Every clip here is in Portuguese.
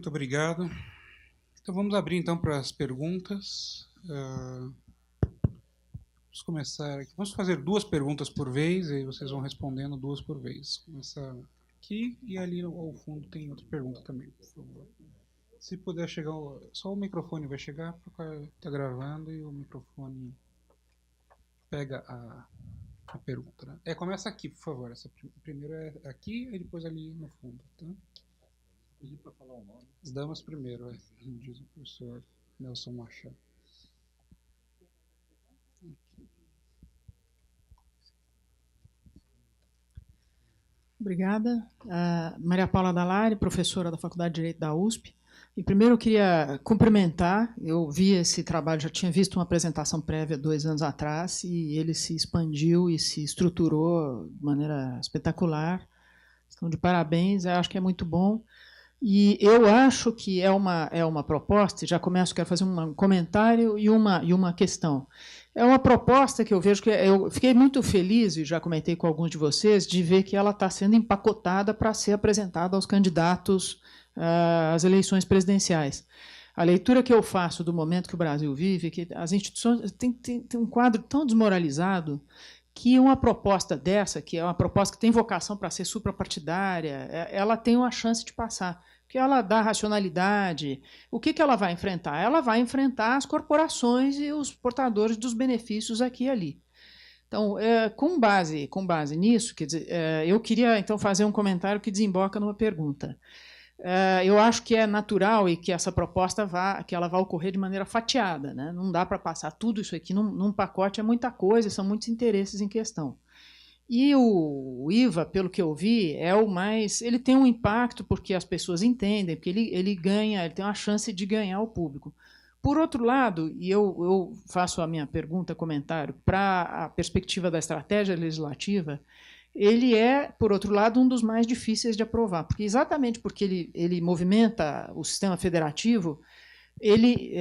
Muito obrigado. Então, vamos abrir, então, para as perguntas. Vamos começar aqui. Vamos fazer 2 perguntas por vez, e aí vocês vão respondendo 2 por vez. Começar aqui e ali ao fundo tem outra pergunta também, por favor. Se puder chegar... Só o microfone vai chegar, porque está gravando e o microfone pega a pergunta. Né? Começa aqui, por favor. Essa primeiro é aqui e depois ali no fundo. Tá? Pedir para falar o nome. As damas primeiro, diz o professor Nelson Machado. Obrigada. Maria Paula Dallari, professora da Faculdade de Direito da USP. E primeiro eu queria cumprimentar, eu vi esse trabalho, já tinha visto uma apresentação prévia 2 anos atrás, e ele se expandiu e se estruturou de maneira espetacular. Então, de parabéns, eu acho que é muito bom. E eu acho que é uma proposta, e já começo, quero fazer um comentário e uma questão. É uma proposta que eu vejo que eu fiquei muito feliz, e já comentei com alguns de vocês, de ver que ela está sendo empacotada para ser apresentada aos candidatos às eleições presidenciais. A leitura que eu faço do momento que o Brasil vive é que as instituições têm um quadro tão desmoralizado que uma proposta dessa, que é uma proposta que tem vocação para ser suprapartidária, ela tem uma chance de passar, porque ela dá racionalidade. O que ela vai enfrentar? Ela vai enfrentar as corporações e os portadores dos benefícios aqui e ali. Então, com base nisso, quer dizer, eu queria então fazer um comentário que desemboca numa pergunta. Eu acho que é natural e que essa proposta vai ocorrer de maneira fatiada, né? Não dá para passar tudo isso aqui num pacote, é muita coisa, são muitos interesses em questão. E o IVA, pelo que eu vi, é o mais... Ele tem um impacto porque as pessoas entendem, porque ele ganha, ele tem uma chance de ganhar o público. Por outro lado, e eu faço a minha pergunta, comentário, para a perspectiva da estratégia legislativa, ele é, por outro lado, um dos mais difíceis de aprovar, porque exatamente porque ele movimenta o sistema federativo, ele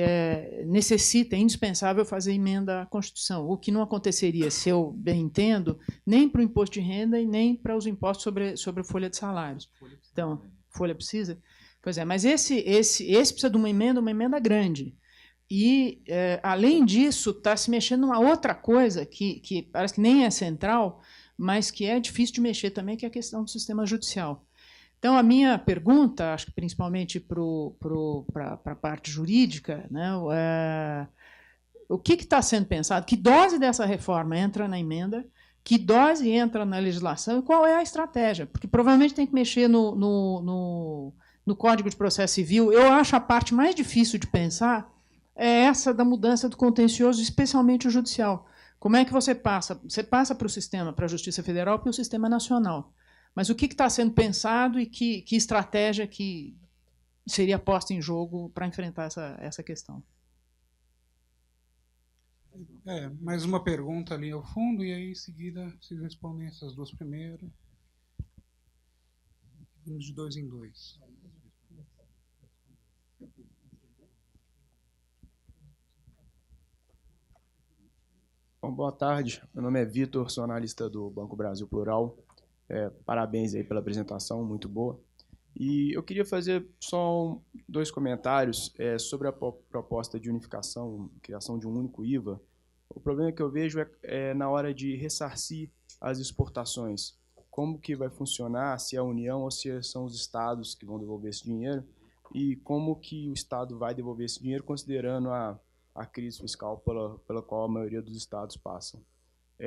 necessita, é indispensável fazer emenda à Constituição, o que não aconteceria, se eu bem entendo, nem para o imposto de renda e nem para os impostos sobre a folha de salários. Então, folha precisa? Pois é, mas esse precisa de uma emenda grande. E, além disso, está se mexendo numa outra coisa que parece que nem é central, mas que é difícil de mexer também, que é a questão do sistema judicial. Então, a minha pergunta, acho que principalmente para a parte jurídica, né, o que está sendo pensado, que dose dessa reforma entra na emenda, que dose entra na legislação e qual é a estratégia? Porque provavelmente tem que mexer no Código de Processo Civil. Eu acho a parte mais difícil de pensar é essa da mudança do contencioso, especialmente o judicial. Como é que você passa? Você passa para o sistema, para a Justiça Federal e para o sistema nacional. Mas o que está sendo pensado e que estratégia que seria posta em jogo para enfrentar essa questão? Mais uma pergunta ali ao fundo, e aí em seguida vocês respondem essas 2 primeiras. Vamos de 2 em 2. Bom, boa tarde, meu nome é Vitor, sou analista do Banco Brasil Plural. Parabéns aí pela apresentação, muito boa. E eu queria fazer só 2 comentários sobre a proposta de unificação, criação de um único IVA. O problema que eu vejo é na hora de ressarcir as exportações. Como que vai funcionar, se é a União ou se são os estados que vão devolver esse dinheiro, e como que o estado vai devolver esse dinheiro, considerando a crise fiscal pela qual a maioria dos estados passam.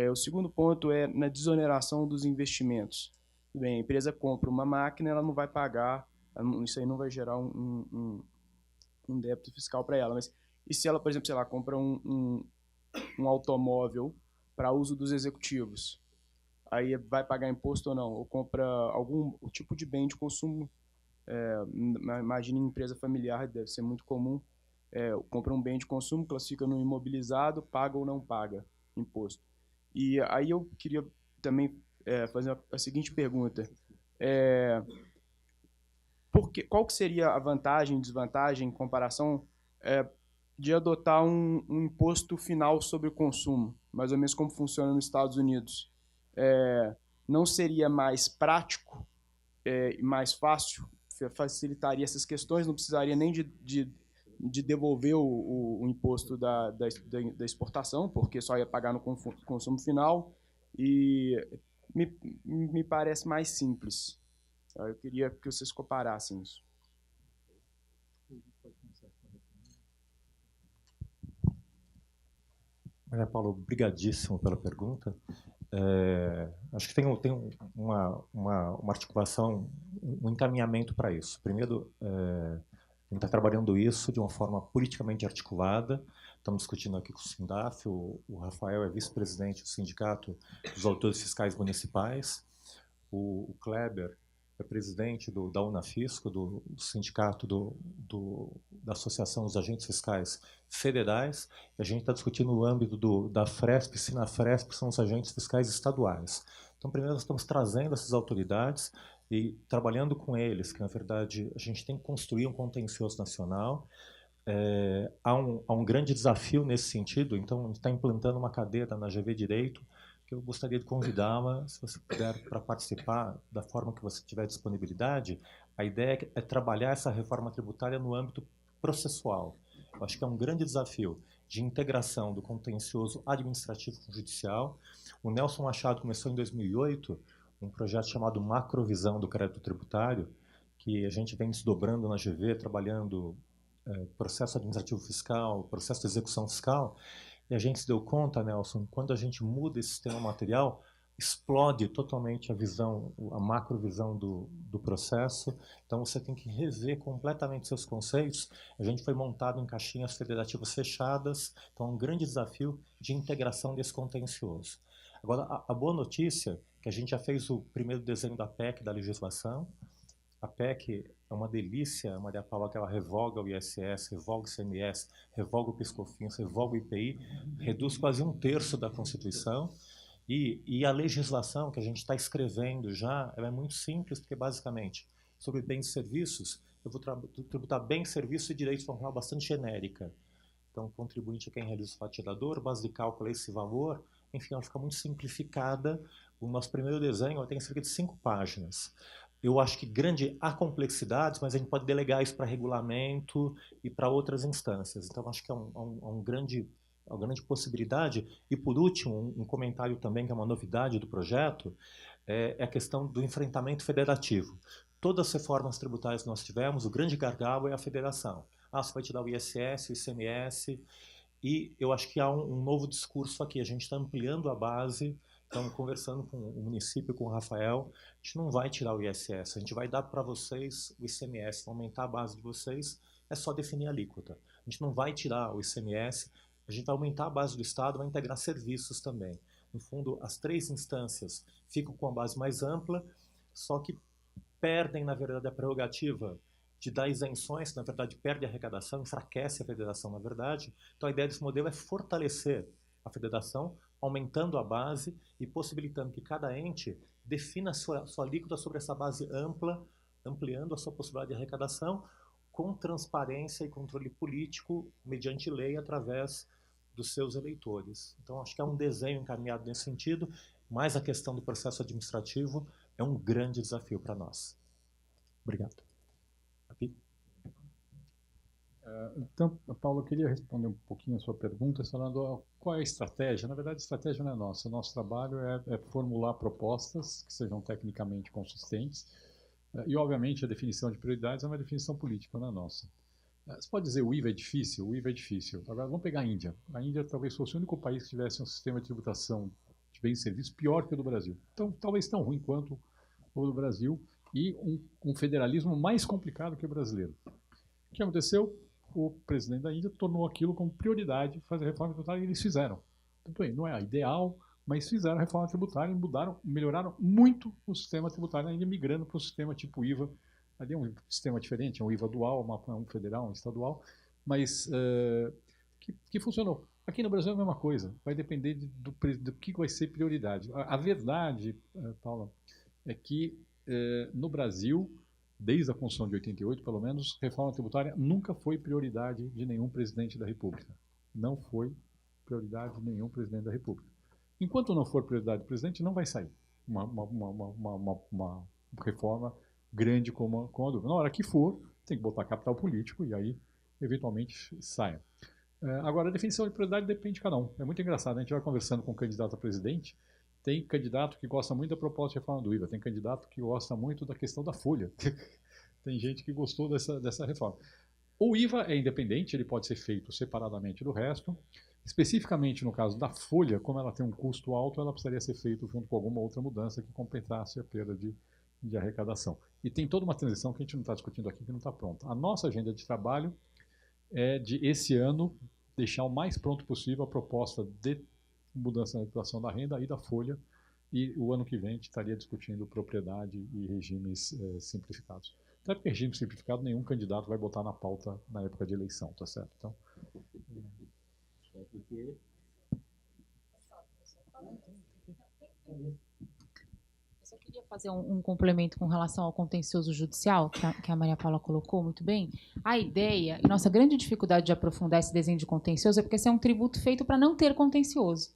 O segundo ponto é na desoneração dos investimentos. Bem, a empresa compra uma máquina, ela não vai pagar, isso aí não vai gerar um débito fiscal para ela, mas e se ela, por exemplo, sei lá, compra um automóvel para uso dos executivos? Aí vai pagar imposto ou não? Ou compra algum tipo de bem de consumo, imagine em empresa familiar, deve ser muito comum, compra um bem de consumo, classifica no imobilizado, paga ou não paga imposto. E aí eu queria também fazer a seguinte pergunta. Qual que seria a vantagem e desvantagem em comparação de adotar um imposto final sobre o consumo, mais ou menos como funciona nos Estados Unidos? Não seria mais prático e mais fácil facilitaria essas questões, não precisaria nem de devolver o imposto da exportação, porque só ia pagar no consumo final, e me parece mais simples. Eu queria que vocês comparassem isso. Maria Paula, obrigadíssimo pela pergunta. Acho que tem uma articulação, um encaminhamento para isso. Primeiro, a gente está trabalhando isso de uma forma politicamente articulada. Estamos discutindo aqui com o Sindaf, o Rafael é vice-presidente do Sindicato dos Auditores Fiscais Municipais, o Kleber é presidente da Unafisco, do sindicato da Associação dos Agentes Fiscais Federais, e a gente está discutindo no âmbito da Fresp e Sinafresp, que são os agentes fiscais estaduais. Então, primeiro, nós estamos trazendo essas autoridades e trabalhando com eles, que, na verdade, a gente tem que construir um contencioso nacional. Há um grande desafio nesse sentido, então a gente está implantando uma cadeira na GV Direito, que eu gostaria de convidá-la, se você puder, para participar da forma que você tiver disponibilidade. A ideia é trabalhar essa reforma tributária no âmbito processual. Eu acho que é um grande desafio de integração do contencioso administrativo com o judicial. O Nelson Machado começou em 2008 um projeto chamado Macrovisão do Crédito Tributário, que a gente vem desdobrando na GV, trabalhando processo administrativo fiscal, processo de execução fiscal. E a gente se deu conta, Nelson, quando a gente muda esse sistema material, explode totalmente a visão, a macrovisão do processo. Então, você tem que rever completamente seus conceitos. A gente foi montado em caixinhas federativas fechadas, então é um grande desafio de integração desse contencioso. Agora, a boa notícia é que a gente já fez o primeiro desenho da PEC, da legislação. A PEC é uma delícia, Maria Paula, que ela revoga o ISS, revoga o ICMS, revoga o PIS/COFINS, revoga o IPI, reduz quase 1/3 da Constituição. E a legislação que a gente está escrevendo já, ela é muito simples, porque basicamente, sobre bens e serviços, eu vou tributar bens, serviços e direitos de uma forma bastante genérica. Então, o contribuinte é quem realiza o fatiador, base de cálculo é esse valor, enfim, ela fica muito simplificada. O nosso primeiro desenho tem cerca de 5 páginas. Eu acho que há complexidades, mas a gente pode delegar isso para regulamento e para outras instâncias. Então, acho que é uma grande possibilidade. E, por último, um comentário também, que é uma novidade do projeto, é a questão do enfrentamento federativo. Todas as reformas tributárias que nós tivemos, o grande gargalo é a federação. Você vai tirar o ISS, o ICMS, e eu acho que há um novo discurso aqui. A gente está ampliando a base. Estamos conversando com o município, com o Rafael. A gente não vai tirar o ISS, a gente vai dar para vocês o ICMS, aumentar a base de vocês, é só definir a alíquota. A gente não vai tirar o ICMS, a gente vai aumentar a base do Estado, vai integrar serviços também. No fundo, as 3 instâncias ficam com a base mais ampla, só que perdem, na verdade, a prerrogativa de dar isenções, que, na verdade, perde a arrecadação, enfraquece a federação, na verdade. Então, a ideia desse modelo é fortalecer a federação, aumentando a base e possibilitando que cada ente defina a sua alíquota sobre essa base ampla, ampliando a sua possibilidade de arrecadação, com transparência e controle político, mediante lei, através dos seus eleitores. Então, acho que é um desenho encaminhado nesse sentido, mas a questão do processo administrativo é um grande desafio para nós. Obrigado. Então, Paulo, eu queria responder um pouquinho a sua pergunta, falando qual é a estratégia. Na verdade, a estratégia não é nossa. O nosso trabalho é formular propostas que sejam tecnicamente consistentes. E, obviamente, a definição de prioridades é uma definição política, não é nossa. Você pode dizer o IVA é difícil? O IVA é difícil. Agora, vamos pegar a Índia. A Índia talvez fosse o único país que tivesse um sistema de tributação de bens e serviços pior que o do Brasil. Então, talvez tão ruim quanto o do Brasil, e um federalismo mais complicado que o brasileiro. O que aconteceu? O presidente da Índia tornou aquilo como prioridade, fazer reforma tributária, e eles fizeram. Tanto não é a ideal, mas fizeram a reforma tributária e melhoraram muito o sistema tributário na Índia, migrando para o sistema tipo IVA. Ali é um sistema diferente, é um IVA dual, um federal, um estadual, mas que funcionou. Aqui no Brasil é a mesma coisa, vai depender do que vai ser prioridade. A verdade, Paula, é que no Brasil, desde a Constituição de 88, pelo menos, reforma tributária nunca foi prioridade de nenhum presidente da República. Não foi prioridade de nenhum presidente da República. Enquanto não for prioridade do presidente, não vai sair uma reforma grande como a dúvida. Na hora que for, tem que botar capital político e aí, eventualmente, saia. Agora, a definição de prioridade depende de cada um. É muito engraçado, a gente vai conversando com o candidato a presidente, tem candidato que gosta muito da proposta de reforma do IVA, tem candidato que gosta muito da questão da folha. Tem gente que gostou dessa reforma. O IVA é independente, ele pode ser feito separadamente do resto. Especificamente no caso da folha, como ela tem um custo alto, ela precisaria ser feita junto com alguma outra mudança que compensasse a perda de arrecadação. E tem toda uma transição que a gente não está discutindo aqui, que não está pronta. A nossa agenda de trabalho é de, esse ano, deixar o mais pronto possível a proposta de mudança na tributação da renda e da folha, e o ano que vem a gente estaria discutindo propriedade e regimes simplificados. Até porque regime simplificado nenhum candidato vai botar na pauta na época de eleição, tá certo? Então, eu só queria fazer um complemento com relação ao contencioso judicial, que a Maria Paula colocou muito bem. A ideia, e nossa grande dificuldade de aprofundar esse desenho de contencioso é porque esse é um tributo feito para não ter contencioso.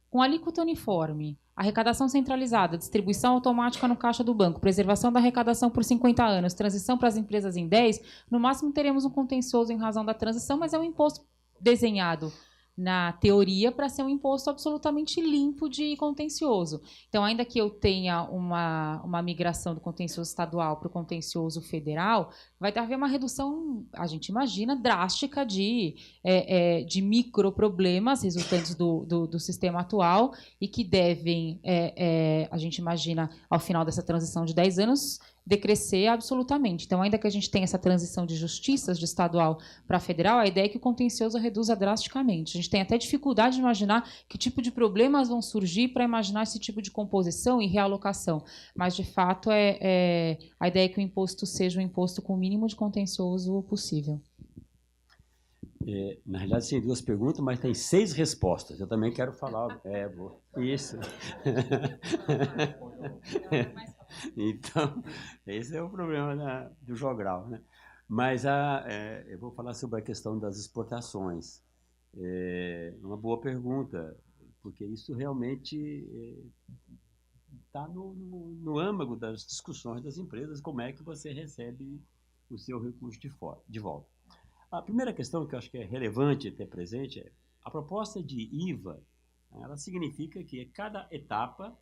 Com alíquota uniforme, arrecadação centralizada, distribuição automática no caixa do banco, preservação da arrecadação por 50 anos, transição para as empresas em 10, no máximo teremos um contencioso em razão da transição, mas é um imposto desenhado na teoria para ser um imposto absolutamente limpo de contencioso. Então, ainda que eu tenha uma migração do contencioso estadual para o contencioso federal, vai haver uma redução, a gente imagina, drástica de microproblemas resultantes do sistema atual e que devem, a gente imagina, ao final dessa transição de 10 anos, decrescer absolutamente. Então, ainda que a gente tenha essa transição de justiças de estadual para federal, a ideia é que o contencioso reduza drasticamente. A gente tem até dificuldade de imaginar que tipo de problemas vão surgir para imaginar esse tipo de composição e realocação. Mas, de fato, a ideia é que o imposto seja um imposto com o mínimo de contencioso possível. Na realidade, tem 2 perguntas, mas tem 6 respostas. Eu também quero falar. Isso. Então, esse é o problema do jogral, né? Mas eu vou falar sobre a questão das exportações. Uma boa pergunta, porque isso realmente está no âmago das discussões das empresas, como é que você recebe o seu recurso de volta. A primeira questão que eu acho que é relevante ter presente é a proposta de IVA, ela significa que cada etapa,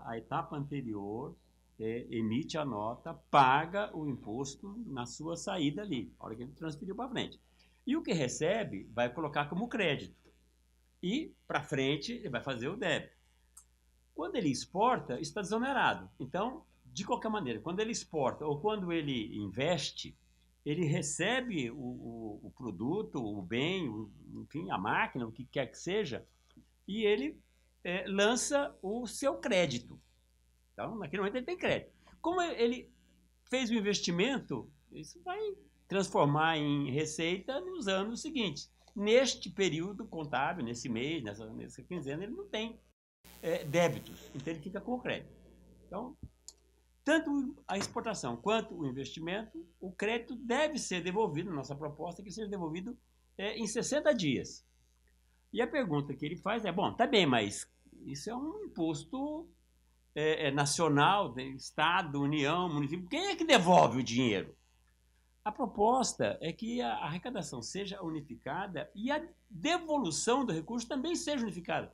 a etapa anterior emite a nota, paga o imposto na sua saída ali, a hora que ele transferiu para frente. E o que recebe vai colocar como crédito. E para frente ele vai fazer o débito. Quando ele exporta, está desonerado. Então, de qualquer maneira, quando ele exporta ou quando ele investe, ele recebe o produto, o bem, enfim, a máquina, o que quer que seja, e ele lança o seu crédito. Então, naquele momento ele tem crédito. Como ele fez o investimento, isso vai transformar em receita nos anos seguintes. Neste período contábil, nesse mês, nessa quinzena, ele não tem débitos, então ele fica com o crédito. Então, tanto a exportação quanto o investimento, o crédito deve ser devolvido, nossa proposta é que seja devolvido em 60 dias. E a pergunta que ele faz é, bom, tá bem, mas isso é um imposto nacional, Estado, União, município, quem é que devolve o dinheiro? A proposta é que a arrecadação seja unificada e a devolução do recurso também seja unificada.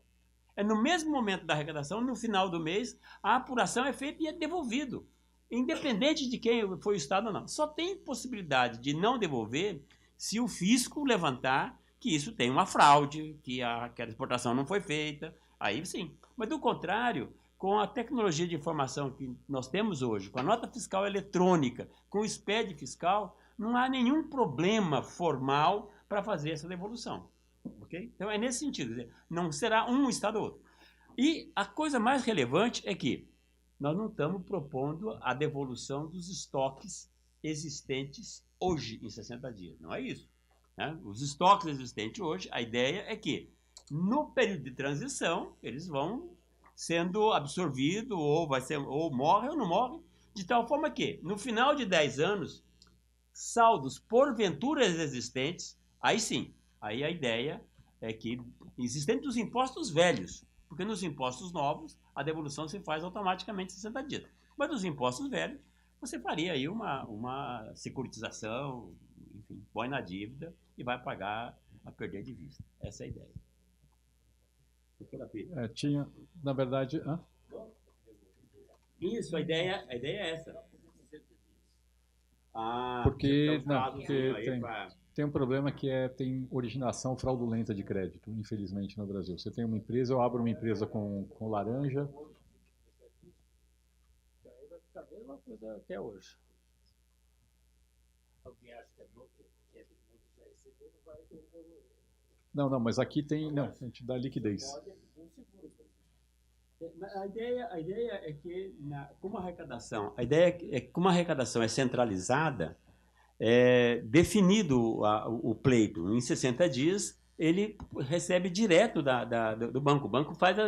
No mesmo momento da arrecadação, no final do mês, a apuração é feita e é devolvido, independente de quem foi o Estado ou não. Só tem possibilidade de não devolver se o fisco levantar que isso tem uma fraude, que aquela exportação não foi feita, aí sim. Mas, do contrário, com a tecnologia de informação que nós temos hoje, com a nota fiscal eletrônica, com o SPED fiscal, não há nenhum problema formal para fazer essa devolução. Okay? Então, é nesse sentido, quer dizer, não será um Estado ou outro. E a coisa mais relevante é que nós não estamos propondo a devolução dos estoques existentes hoje em 60 dias. Não é isso. Né? Os estoques existentes hoje, a ideia é que, no período de transição, eles vão sendo absorvidos, ou morre ou não morre, de tal forma que, no final de 10 anos, saldos porventura existentes, aí sim, aí a ideia é que, existente dos impostos velhos, porque nos impostos novos, a devolução se faz automaticamente em 60 dias. Mas nos impostos velhos, você faria aí uma securitização, enfim, põe na dívida e vai pagar a perder de vista. Essa é a ideia. Tinha, na verdade... Isso, a ideia é essa. Porque tem um problema que tem originação fraudulenta de crédito, infelizmente, no Brasil. Você tem uma empresa, eu abro uma empresa com laranja... A mesma coisa até hoje. Não, mas aqui tem... Não, a gente dá liquidez. A ideia é que, como a arrecadação é centralizada, definido o pleito em 60 dias, ele recebe direto do banco. O banco faz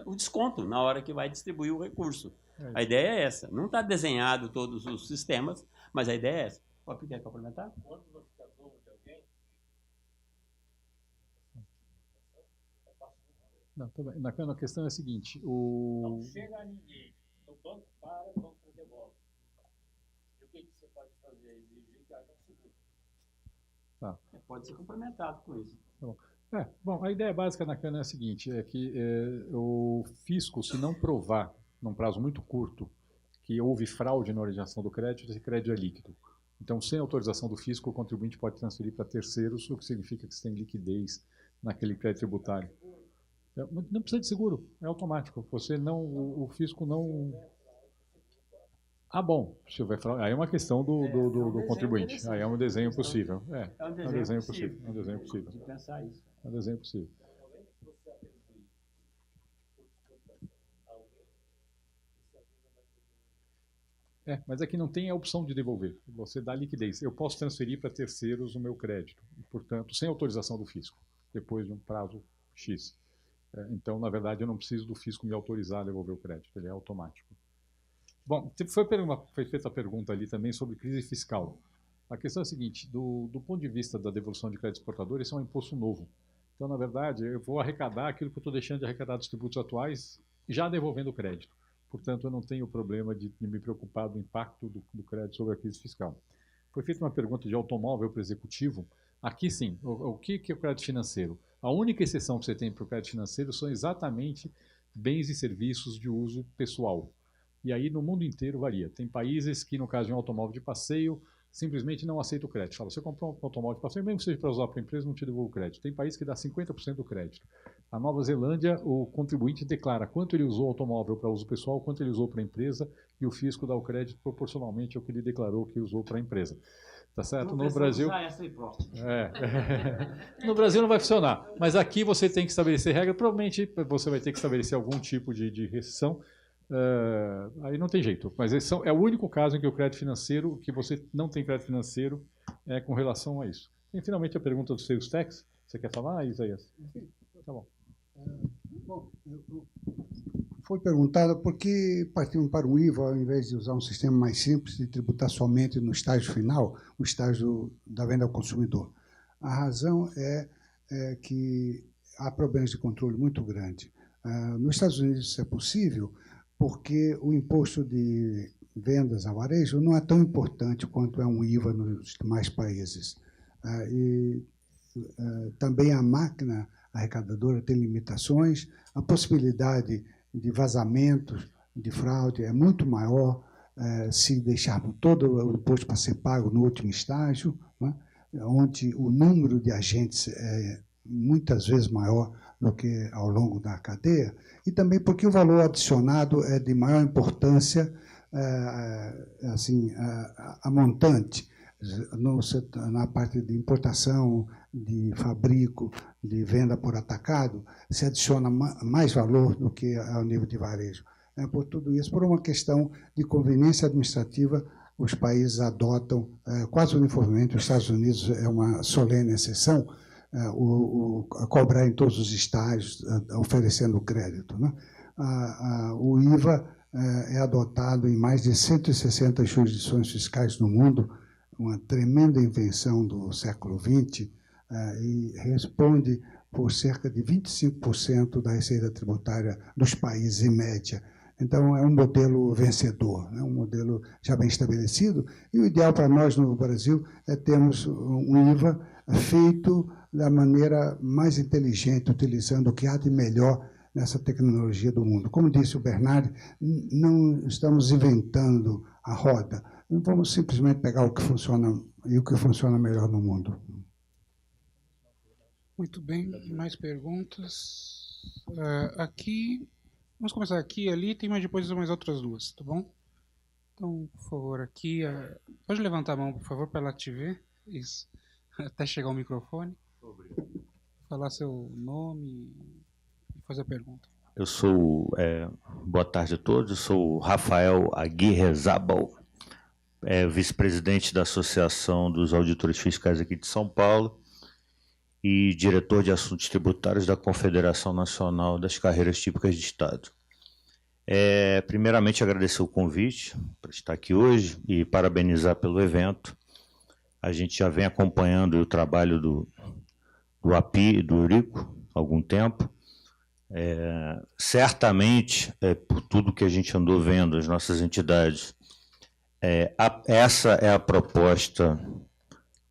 o desconto na hora que vai distribuir o recurso. A ideia é essa. Não está desenhado todos os sistemas, mas a ideia é essa. Quer complementar? Não, tá bem. A questão é a seguinte. Não chega a ninguém. O banco para, o banco devolve. E o que você pode fazer? Exigir que haja um seguro. Tá. Pode ser complementado com isso. Tá bom. Bom, a ideia básica na CAN é a seguinte, é que o fisco, se não provar, num prazo muito curto, que houve fraude na originação do crédito, esse crédito é líquido. Então, sem autorização do fisco, o contribuinte pode transferir para terceiros, o que significa que você tem liquidez naquele crédito tributário. Não precisa de seguro, é automático. O fisco não... Bom, se houver fraude, aí é uma questão do contribuinte. Aí é um desenho possível. É um desenho possível. É um desenho possível. De pensar isso. É um desenho possível. Mas aqui não tem a opção de devolver. Você dá liquidez. Eu posso transferir para terceiros o meu crédito, portanto, sem autorização do fisco, depois de um prazo X. Então, na verdade, eu não preciso do fisco me autorizar a devolver o crédito, ele é automático. Bom, foi feita a pergunta ali também sobre crise fiscal. A questão é a seguinte, do ponto de vista da devolução de crédito exportador, isso é um imposto novo. Então, na verdade, eu vou arrecadar aquilo que eu estou deixando de arrecadar dos tributos atuais, já devolvendo o crédito. Portanto, eu não tenho problema de me preocupar do impacto do crédito sobre a crise fiscal. Foi feita uma pergunta de automóvel para o executivo. Aqui sim, o que é o crédito financeiro? A única exceção que você tem para o crédito financeiro são exatamente bens e serviços de uso pessoal. E aí no mundo inteiro varia. Tem países que, no caso de um automóvel de passeio, simplesmente não aceita o crédito. Fala, você comprou um automóvel de passeio, mesmo que seja para usar para a empresa, não te devolve o crédito. Tem país que dá 50% do crédito. A Nova Zelândia, o contribuinte declara quanto ele usou o automóvel para uso pessoal, quanto ele usou para a empresa, e o fisco dá o crédito proporcionalmente ao que ele declarou que usou para a empresa. Tá certo? No Brasil... No Brasil não vai funcionar. Mas aqui você tem que estabelecer regra. Provavelmente você vai ter que estabelecer algum tipo de restrição. Aí não tem jeito. Mas esse é o único caso em que o crédito financeiro, que você não tem crédito financeiro, é com relação a isso. E finalmente a pergunta do sales tax. Você quer falar, Isaías? Tá bom. Foi perguntado por que partimos para o IVA ao invés de usar um sistema mais simples de tributar somente no estágio final, o estágio da venda ao consumidor. A razão é que há problemas de controle muito grandes. Nos Estados Unidos isso é possível porque o imposto de vendas a varejo não é tão importante quanto é um IVA nos demais países. Também a máquina arrecadadora tem limitações, a possibilidade de vazamentos, de fraude é muito maior se deixarmos todo o imposto para ser pago no último estágio, né, onde o número de agentes é muitas vezes maior do que ao longo da cadeia, e também porque o valor adicionado é de maior importância a montante, na parte de importação, de fabrico, de venda por atacado, se adiciona mais valor do que ao nível de varejo. Por tudo isso, por uma questão de conveniência administrativa, os países adotam quase uniformemente, os Estados Unidos é uma solene exceção, cobrar em todos os estágios, oferecendo crédito, né? O IVA é adotado em mais de 160 jurisdições fiscais no mundo, uma tremenda invenção do século XX, e responde por cerca de 25% da receita tributária dos países, em média. Então, é um modelo vencedor, né? Um modelo já bem estabelecido. E o ideal para nós no Brasil é termos um IVA feito da maneira mais inteligente, utilizando o que há de melhor nessa tecnologia do mundo. Como disse o Bernardo, não estamos inventando a roda. Não vamos simplesmente pegar o que funciona e o que funciona melhor no mundo. Muito bem, mais perguntas? Aqui, vamos começar aqui e ali, tem mais depois mais outras duas, tá bom? Então, por favor, aqui, pode levantar a mão, por favor, para ela te ver, isso, até chegar o microfone. Falar seu nome e fazer a pergunta. Eu sou, boa tarde a todos, eu sou o Rafael Aguirre Zabal, vice-presidente da Associação dos Auditores Fiscais aqui de São Paulo e diretor de assuntos tributários da Confederação Nacional das Carreiras Típicas de Estado. Primeiramente, agradecer o convite para estar aqui hoje e parabenizar pelo evento. A gente já vem acompanhando o trabalho do API e do Eurico há algum tempo. Certamente, por tudo que a gente andou vendo, as nossas entidades, essa é a proposta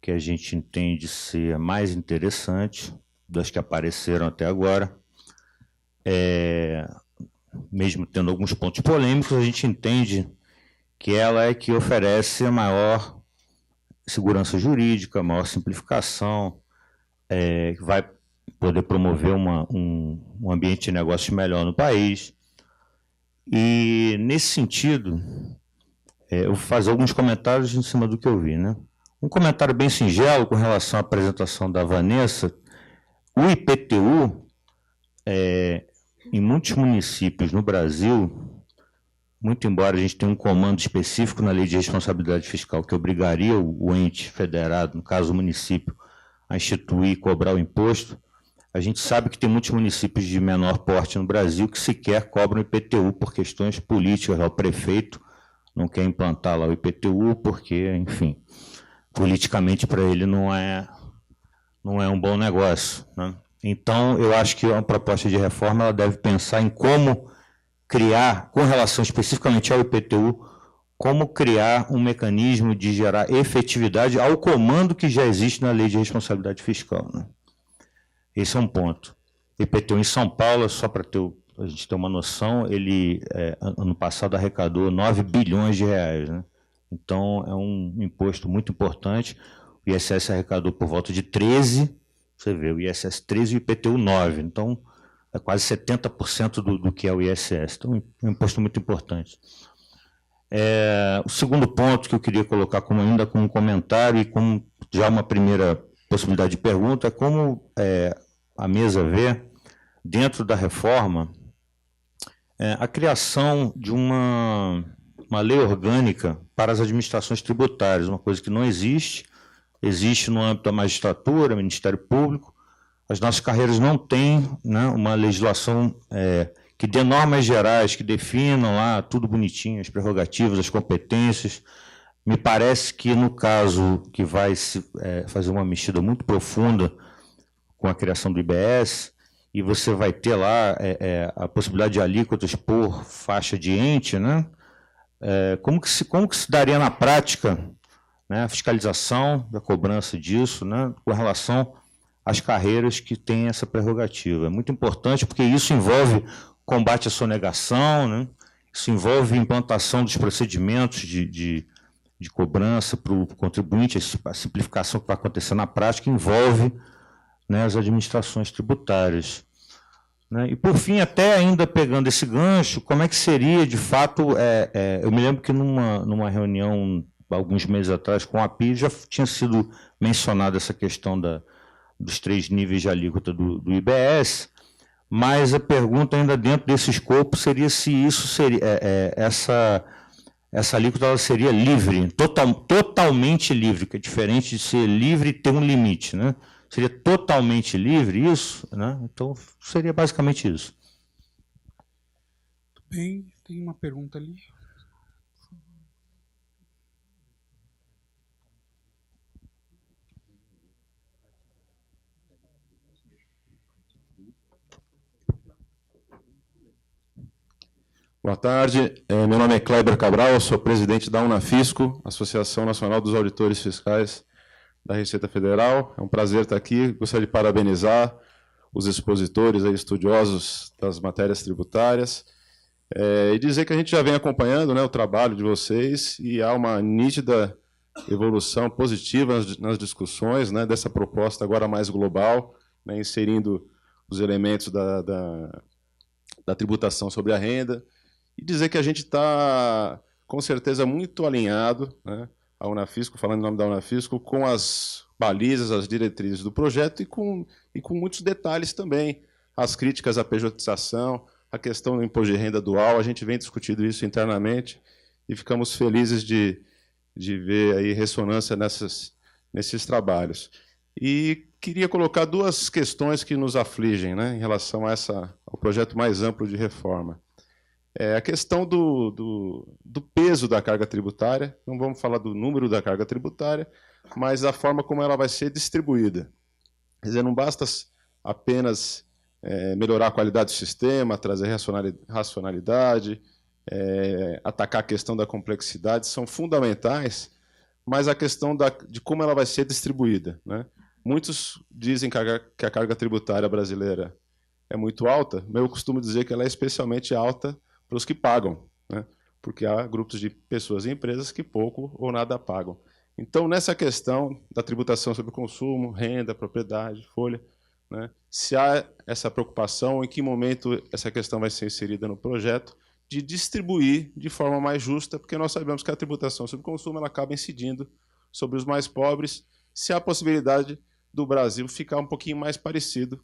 que a gente entende ser mais interessante das que apareceram até agora. Mesmo tendo alguns pontos polêmicos, a gente entende que ela é que oferece a maior segurança jurídica, maior simplificação, que vai poder promover um ambiente de negócios melhor no país. E, nesse sentido, eu vou fazer alguns comentários em cima do que eu vi, né? Um comentário bem singelo com relação à apresentação da Vanessa. O IPTU, em muitos municípios no Brasil, muito embora a gente tenha um comando específico na Lei de Responsabilidade Fiscal que obrigaria o ente federado, no caso o município, a instituir e cobrar o imposto, a gente sabe que tem muitos municípios de menor porte no Brasil que sequer cobram IPTU por questões políticas. O prefeito não quer implantar lá o IPTU porque, enfim, politicamente para ele não é um bom negócio, né? Então, eu acho que uma proposta de reforma ela deve pensar em como criar, com relação especificamente ao IPTU, como criar um mecanismo de gerar efetividade ao comando que já existe na Lei de Responsabilidade Fiscal, né? Esse é um ponto. IPTU em São Paulo, só para a gente ter uma noção, ele, ano passado, arrecadou 9 bilhões de reais, né? Então, é um imposto muito importante. O ISS arrecadou por volta de 13, você vê, o ISS 13 e o IPTU 9. Então, é quase 70% do que é o ISS. Então, é um imposto muito importante. O segundo ponto que eu queria colocar ainda como comentário e como já uma primeira possibilidade de pergunta é como a mesa vê, dentro da reforma, a criação de uma lei orgânica para as administrações tributárias, uma coisa que não existe no âmbito da magistratura, Ministério Público. As nossas carreiras não têm, né, uma legislação que dê normas gerais, que definam lá tudo bonitinho, as prerrogativas, as competências. Me parece que, no caso que vai se fazer uma mexida muito profunda com a criação do IBS, e você vai ter lá a possibilidade de alíquotas por faixa de ente, né? Como que se daria na prática, né, a fiscalização da cobrança disso, né, com relação às carreiras que têm essa prerrogativa? É muito importante porque isso envolve combate à sonegação, né? Isso envolve implantação dos procedimentos de cobrança para o contribuinte, a simplificação que vai acontecer na prática envolve, né, as administrações tributárias, né? E, por fim, até ainda pegando esse gancho, como é que seria, de fato, eu me lembro que numa reunião, alguns meses atrás, com a API, já tinha sido mencionada essa questão dos 3 níveis de alíquota do IBS, mas a pergunta ainda dentro desse escopo seria se isso seria, essa alíquota ela seria livre, totalmente livre, que é diferente de ser livre e ter um limite, né? Seria totalmente livre isso, né? Então, seria basicamente isso. Bem, tem uma pergunta ali. Boa tarde, meu nome é Kleber Cabral, eu sou presidente da Unafisco, Associação Nacional dos Auditores Fiscais da Receita Federal. É um prazer estar aqui, gostaria de parabenizar os expositores, estudiosos das matérias tributárias, e dizer que a gente já vem acompanhando, né, o trabalho de vocês e há uma nítida evolução positiva nas discussões, né, dessa proposta agora mais global, né, inserindo os elementos da tributação sobre a renda, e dizer que a gente está, com certeza, muito alinhado, né, a Unafisco, falando em nome da Unafisco, com as balizas, as diretrizes do projeto e com muitos detalhes também, as críticas à pejotização, a questão do imposto de renda dual, a gente vem discutindo isso internamente e ficamos felizes de ver aí ressonância nesses trabalhos. E queria colocar duas questões que nos afligem, né, em relação ao projeto mais amplo de reforma. A questão do peso da carga tributária, não vamos falar do número da carga tributária, mas da forma como ela vai ser distribuída. Quer dizer, não basta apenas melhorar a qualidade do sistema, trazer racionalidade, atacar a questão da complexidade, são fundamentais, mas a questão de como ela vai ser distribuída, né? Muitos dizem que a carga tributária brasileira é muito alta, mas eu costumo dizer que ela é especialmente alta para os que pagam, né? Porque há grupos de pessoas e empresas que pouco ou nada pagam. Então, nessa questão da tributação sobre o consumo, renda, propriedade, folha, né, se há essa preocupação, em que momento essa questão vai ser inserida no projeto, de distribuir de forma mais justa, porque nós sabemos que a tributação sobre o consumo ela acaba incidindo sobre os mais pobres, se há a possibilidade do Brasil ficar um pouquinho mais parecido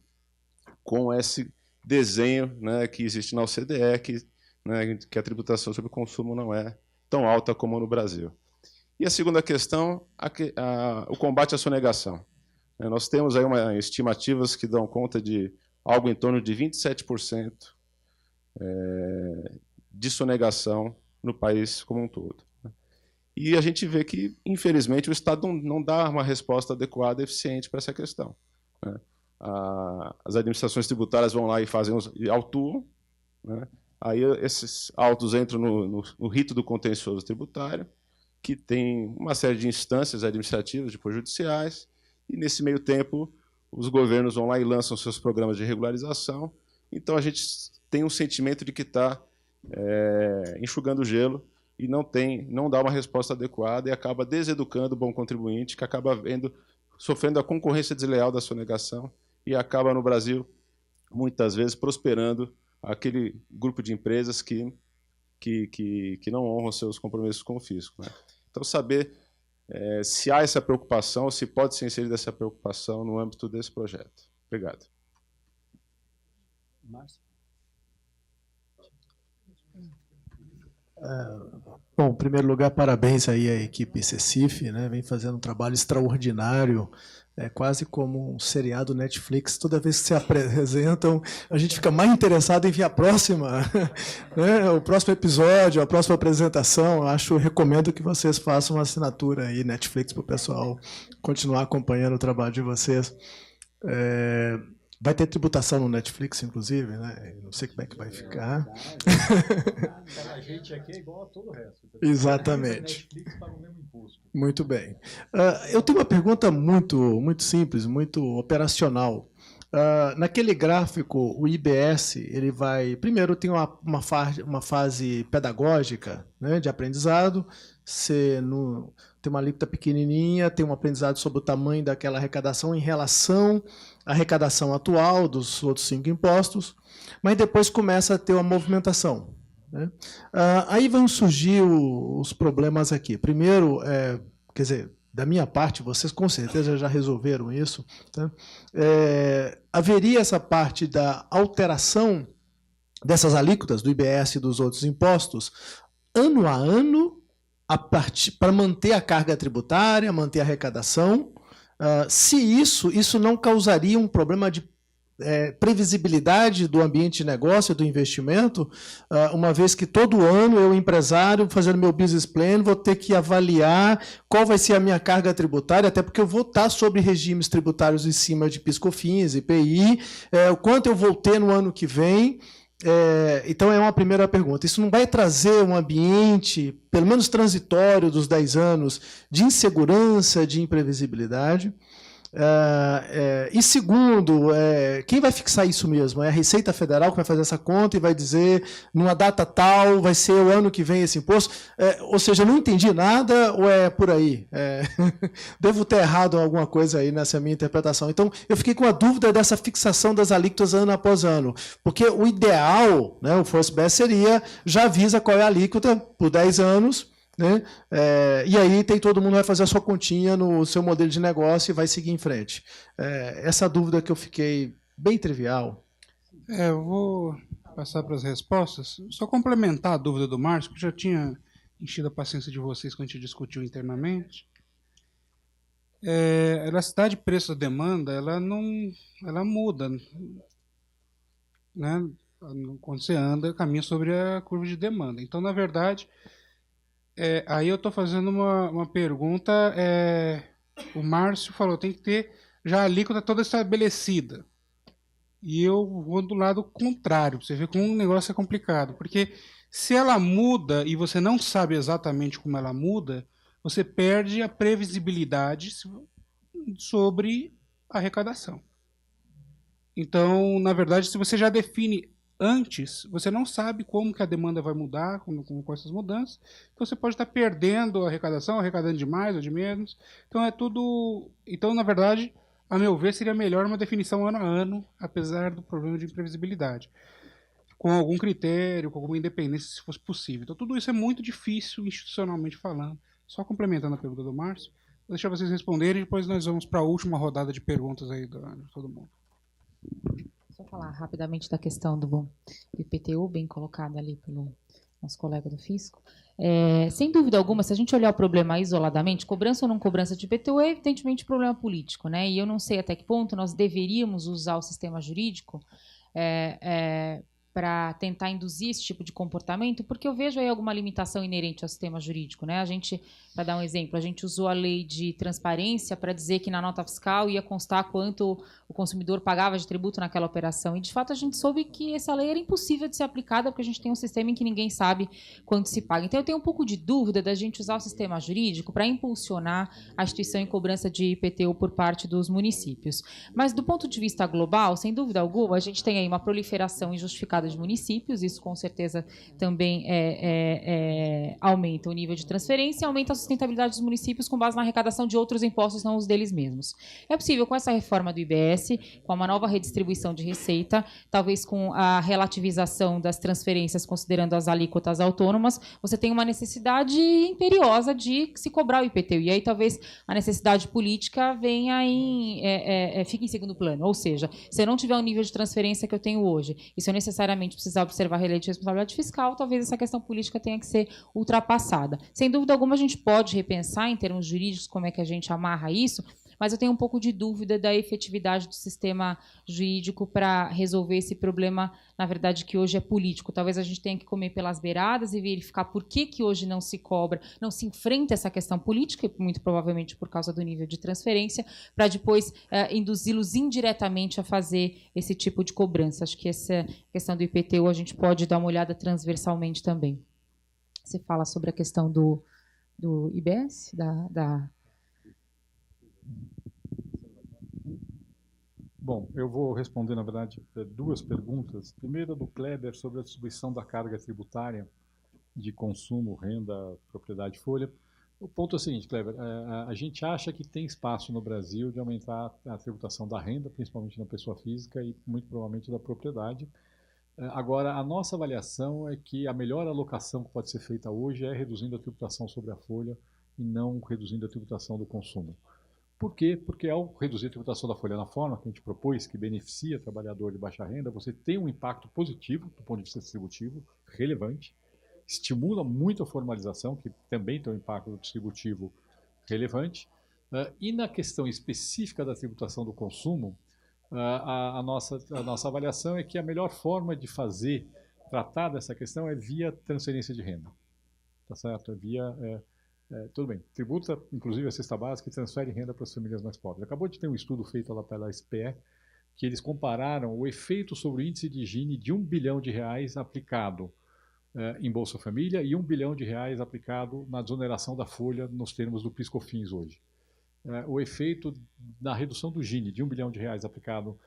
com esse desenho, né, que existe na OCDE, que a tributação sobre o consumo não é tão alta como no Brasil. E a segunda questão, o combate à sonegação. Nós temos aí estimativas que dão conta de algo em torno de 27% de sonegação no país como um todo. E a gente vê que, infelizmente, o Estado não dá uma resposta adequada e eficiente para essa questão, né? As administrações tributárias vão lá e autuam, né? Aí esses autos entram no rito do contencioso tributário, que tem uma série de instâncias administrativas, depois judiciais, e nesse meio tempo os governos vão lá e lançam seus programas de regularização. Então a gente tem um sentimento de que está enxugando gelo e não dá uma resposta adequada e acaba deseducando o bom contribuinte, que acaba sofrendo a concorrência desleal da sonegação e acaba no Brasil, muitas vezes, prosperando aquele grupo de empresas que não honram seus compromissos com o fisco, né? Então, saber se há essa preocupação, se pode ser inserida essa preocupação no âmbito desse projeto. Obrigado. Márcio? Bom, em primeiro lugar, parabéns aí à equipe CECIF, né? Vem fazendo um trabalho extraordinário, quase como um seriado Netflix. Toda vez que se apresentam, a gente fica mais interessado em ver a próxima, né? O próximo episódio, a próxima apresentação. Recomendo que vocês façam uma assinatura aí, Netflix, para o pessoal continuar acompanhando o trabalho de vocês. Vai ter tributação no Netflix, inclusive, né? Não sei como é que vai ficar. A gente aqui é igual a todo o resto. Exatamente. Netflix paga o mesmo imposto. Muito bem. Eu tenho uma pergunta muito simples, muito operacional. Naquele gráfico, o IBS, ele vai... Primeiro, tem uma fase pedagógica, né, de aprendizado. Tem uma alíquota pequenininha, tem um aprendizado sobre o tamanho daquela arrecadação em relação à arrecadação atual dos outros 5 impostos, mas depois começa a ter uma movimentação, né? Aí vão surgir os problemas aqui. Primeiro, quer dizer, da minha parte, vocês com certeza já resolveram isso, tá? Haveria essa parte da alteração dessas alíquotas do IBS e dos outros impostos, ano a ano, para manter a carga tributária, manter a arrecadação. Se isso não causaria um problema de previsibilidade do ambiente de negócio, do investimento, uma vez que todo ano eu, empresário, fazendo meu business plan, vou ter que avaliar qual vai ser a minha carga tributária, até porque eu vou estar sobre regimes tributários em cima de PIS/COFINS, IPI, o quanto eu vou ter no ano que vem. Então, é uma primeira pergunta. Isso não vai trazer um ambiente, pelo menos transitório, dos 10 anos, de insegurança, de imprevisibilidade? E segundo, quem vai fixar isso mesmo? É a Receita Federal que vai fazer essa conta e vai dizer, numa data tal, vai ser o ano que vem esse imposto? Ou seja, eu não entendi nada ou é por aí? Devo ter errado alguma coisa aí nessa minha interpretação. Então, eu fiquei com a dúvida dessa fixação das alíquotas ano após ano. Porque o ideal, né, o FORCE-BS seria, já avisa qual é a alíquota por 10 anos, né? E aí todo mundo vai fazer a sua continha no seu modelo de negócio e vai seguir em frente. Essa dúvida que eu fiquei bem trivial. Eu vou passar para as respostas. Só complementar a dúvida do Márcio, que eu já tinha enchido a paciência de vocês quando a gente discutiu internamente. A elasticidade de preço da demanda, ela muda, né? Quando você anda, caminha sobre a curva de demanda. Então, na verdade, aí eu estou fazendo uma pergunta. O Márcio falou, tem que ter já a alíquota toda estabelecida. E eu vou do lado contrário, para você ver como um negócio é complicado. Porque se ela muda e você não sabe exatamente como ela muda, você perde a previsibilidade sobre a arrecadação. Então, na verdade, se você já define antes, você não sabe como que a demanda vai mudar com essas mudanças. Então, você pode estar perdendo a arrecadação, arrecadando de mais ou de menos. Então, é tudo... Então, na verdade, a meu ver, seria melhor uma definição ano a ano, apesar do problema de imprevisibilidade. Com algum critério, com alguma independência, se fosse possível. Então, tudo isso é muito difícil, institucionalmente falando. Só complementando a pergunta do Márcio, vou deixar vocês responderem e depois nós vamos para a última rodada de perguntas aí de todo mundo. Só falar rapidamente da questão do IPTU, bem colocada ali pelo nosso colega do Fisco. Sem dúvida alguma, se a gente olhar o problema isoladamente, cobrança ou não cobrança de IPTU é evidentemente problema político, né? E eu não sei até que ponto nós deveríamos usar o sistema jurídico para tentar induzir esse tipo de comportamento, porque eu vejo aí alguma limitação inerente ao sistema jurídico, né? A gente, para dar um exemplo, a gente usou a lei de transparência para dizer que na nota fiscal ia constar quanto o consumidor pagava de tributo naquela operação, e de fato a gente soube que essa lei era impossível de ser aplicada porque a gente tem um sistema em que ninguém sabe quanto se paga. Então eu tenho um pouco de dúvida da gente usar o sistema jurídico para impulsionar a instituição em cobrança de IPTU por parte dos municípios. Mas do ponto de vista global, sem dúvida alguma, a gente tem aí uma proliferação injustificada de municípios, isso com certeza também aumenta o nível de transferência e aumenta a sustentabilidade dos municípios com base na arrecadação de outros impostos, não os deles mesmos. É possível, com essa reforma do IBS, com uma nova redistribuição de receita, talvez com a relativização das transferências, considerando as alíquotas autônomas, você tem uma necessidade imperiosa de se cobrar o IPTU. E aí talvez a necessidade política venha fique em segundo plano. Ou seja, se eu não tiver o nível de transferência que eu tenho hoje, e se eu necessariamente precisar observar a lei de responsabilidade fiscal, talvez essa questão política tenha que ser ultrapassada. Sem dúvida alguma, a gente pode repensar em termos jurídicos como é que a gente amarra isso, mas eu tenho um pouco de dúvida da efetividade do sistema jurídico para resolver esse problema, na verdade, que hoje é político. Talvez a gente tenha que comer pelas beiradas e verificar por que hoje não se cobra, não se enfrenta essa questão política, muito provavelmente por causa do nível de transferência, para depois induzi-los indiretamente a fazer esse tipo de cobrança. Acho que essa questão do IPTU a gente pode dar uma olhada transversalmente também. Você fala sobre a questão do IBS, Bom, eu vou responder, na verdade, duas perguntas. Primeiro, do Kleber, sobre a distribuição da carga tributária de consumo, renda, propriedade, folha. O ponto é o seguinte, Kleber, a gente acha que tem espaço no Brasil de aumentar a tributação da renda, principalmente na pessoa física e muito provavelmente da propriedade. Agora, a nossa avaliação é que a melhor alocação que pode ser feita hoje é reduzindo a tributação sobre a folha e não reduzindo a tributação do consumo. Por quê? Porque ao reduzir a tributação da folha na forma que a gente propôs, que beneficia o trabalhador de baixa renda, você tem um impacto positivo do ponto de vista distributivo, relevante, estimula muito a formalização, que também tem um impacto distributivo relevante, e na questão específica da tributação do consumo, a nossa avaliação é que a melhor forma de tratar dessa questão é via transferência de renda. Tá certo? É via... tudo bem, tributa inclusive a cesta básica e transfere renda para as famílias mais pobres. Acabou de ter um estudo feito lá pela SPE, que eles compararam o efeito sobre o índice de Gini de R$ 1 bilhão aplicado em Bolsa Família e R$ 1 bilhão aplicado na desoneração da folha nos termos do PIS/COFINS hoje. O efeito da redução do Gini de R$ 1 bilhão aplicado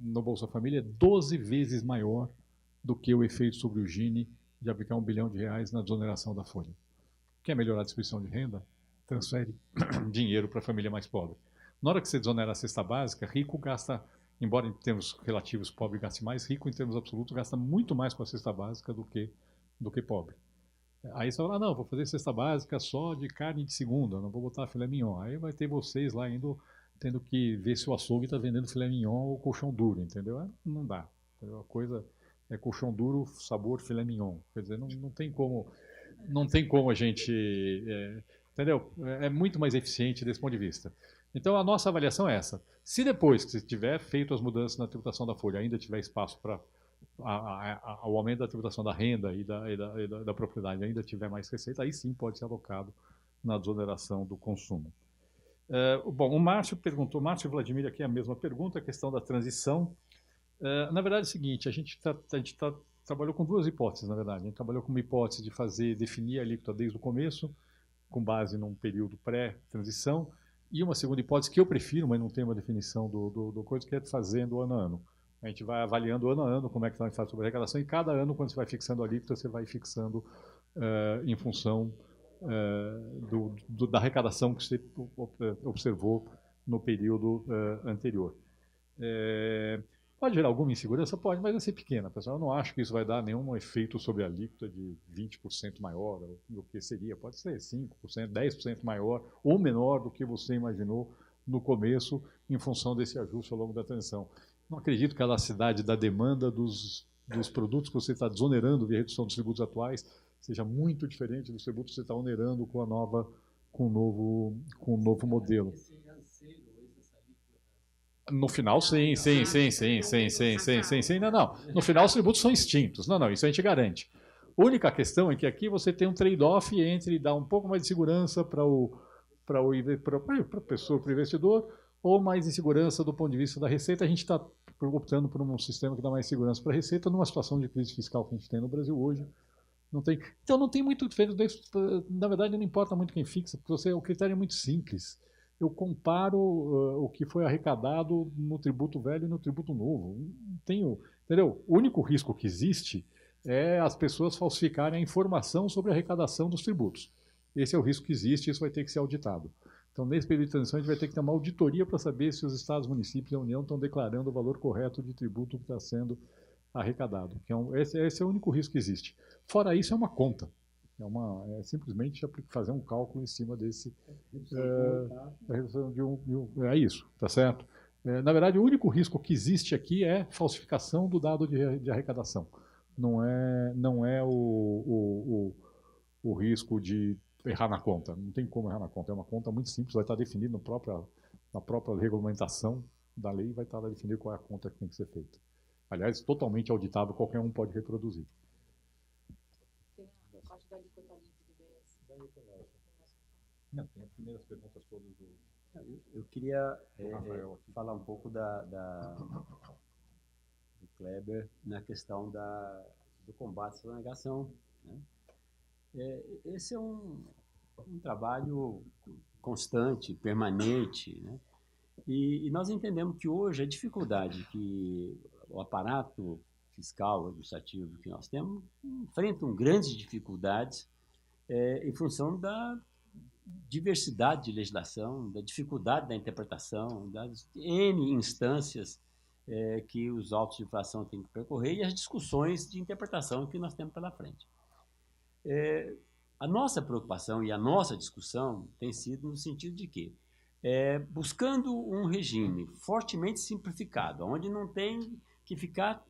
no Bolsa Família é 12 vezes maior do que o efeito sobre o Gini de aplicar R$ 1 bilhão na desoneração da folha. Quer melhorar a distribuição de renda? Transfere dinheiro para a família mais pobre. Na hora que você desonera a cesta básica, rico gasta, embora em termos relativos pobre gaste mais, rico em termos absolutos gasta muito mais com a cesta básica do que pobre. Aí você fala, não, vou fazer cesta básica só de carne de segunda, não vou botar filé mignon. Aí vai ter vocês lá tendo que ver se o açougue está vendendo filé mignon ou colchão duro, entendeu? Não dá. Entendeu? A coisa é colchão duro, sabor filé mignon. Quer dizer, não tem como a gente... entendeu? É muito mais eficiente desse ponto de vista. Então, a nossa avaliação é essa. Se depois que você tiver feito as mudanças na tributação da folha, ainda tiver espaço para o aumento da tributação da renda e da propriedade, ainda tiver mais receita, aí sim pode ser alocado na desoneração do consumo. Bom, o Márcio perguntou, Márcio e Vladimir aqui a mesma pergunta, a questão da transição. Na verdade é o seguinte, a gente trabalhou com duas hipóteses, na verdade. A gente trabalhou com uma hipótese de definir a alíquota desde o começo, com base num período pré-transição, e uma segunda hipótese que eu prefiro, mas não tem uma definição do coisa, que é fazendo ano a ano. A gente vai avaliando ano a ano como é que está o impacto sobre a arrecadação, e cada ano, quando você vai fixando a alíquota, você vai fixando em função da arrecadação que você observou no período anterior. Pode gerar alguma insegurança? Pode, mas vai ser pequena, pessoal. Eu não acho que isso vai dar nenhum efeito sobre a alíquota de 20% maior do que seria. Pode ser 5%, 10% maior ou menor do que você imaginou no começo, em função desse ajuste ao longo da transição. Não acredito que a elasticidade da demanda dos produtos que você está desonerando via redução dos tributos atuais seja muito diferente dos tributos que você está onerando com o novo modelo. No final, sim. Não. No final, os tributos são extintos. Não, isso a gente garante. A única questão é que aqui você tem um trade-off entre dar um pouco mais de segurança para a pessoa, para o investidor, ou mais insegurança do ponto de vista da receita. A gente está optando por um sistema que dá mais segurança para a receita numa situação de crise fiscal que a gente tem no Brasil hoje. Então não tem muito diferença. Na verdade, não importa muito quem fixa, porque o critério é muito simples. Eu comparo o que foi arrecadado no tributo velho e no tributo novo. Entendeu? O único risco que existe é as pessoas falsificarem a informação sobre a arrecadação dos tributos. Esse é o risco que existe e isso vai ter que ser auditado. Então, nesse período de transição, a gente vai ter que ter uma auditoria para saber se os estados, municípios e a União estão declarando o valor correto de tributo que está sendo arrecadado. Esse é o único risco que existe. Fora isso, é uma conta. É simplesmente fazer um cálculo em cima desse... É isso, tá certo? Na verdade, o único risco que existe aqui é falsificação do dado de arrecadação. Não é o risco de errar na conta. Não tem como errar na conta. É uma conta muito simples, vai estar definido na própria regulamentação da lei, vai estar definido qual é a conta que tem que ser feita. Aliás, totalmente auditável, qualquer um pode reproduzir. Não, tem as primeiras perguntas todas do... Eu queria falar um pouco do Kleber na questão do combate à sonegação. Né? Esse é um trabalho constante, permanente, né? E nós entendemos que hoje a dificuldade que o aparato fiscal, administrativo que nós temos, enfrentam grandes dificuldades em função da diversidade de legislação, da dificuldade da interpretação, das N instâncias que os autos de infração têm que percorrer e as discussões de interpretação que nós temos pela frente. A nossa preocupação e a nossa discussão tem sido no sentido de que, buscando um regime fortemente simplificado, onde não tem que ficar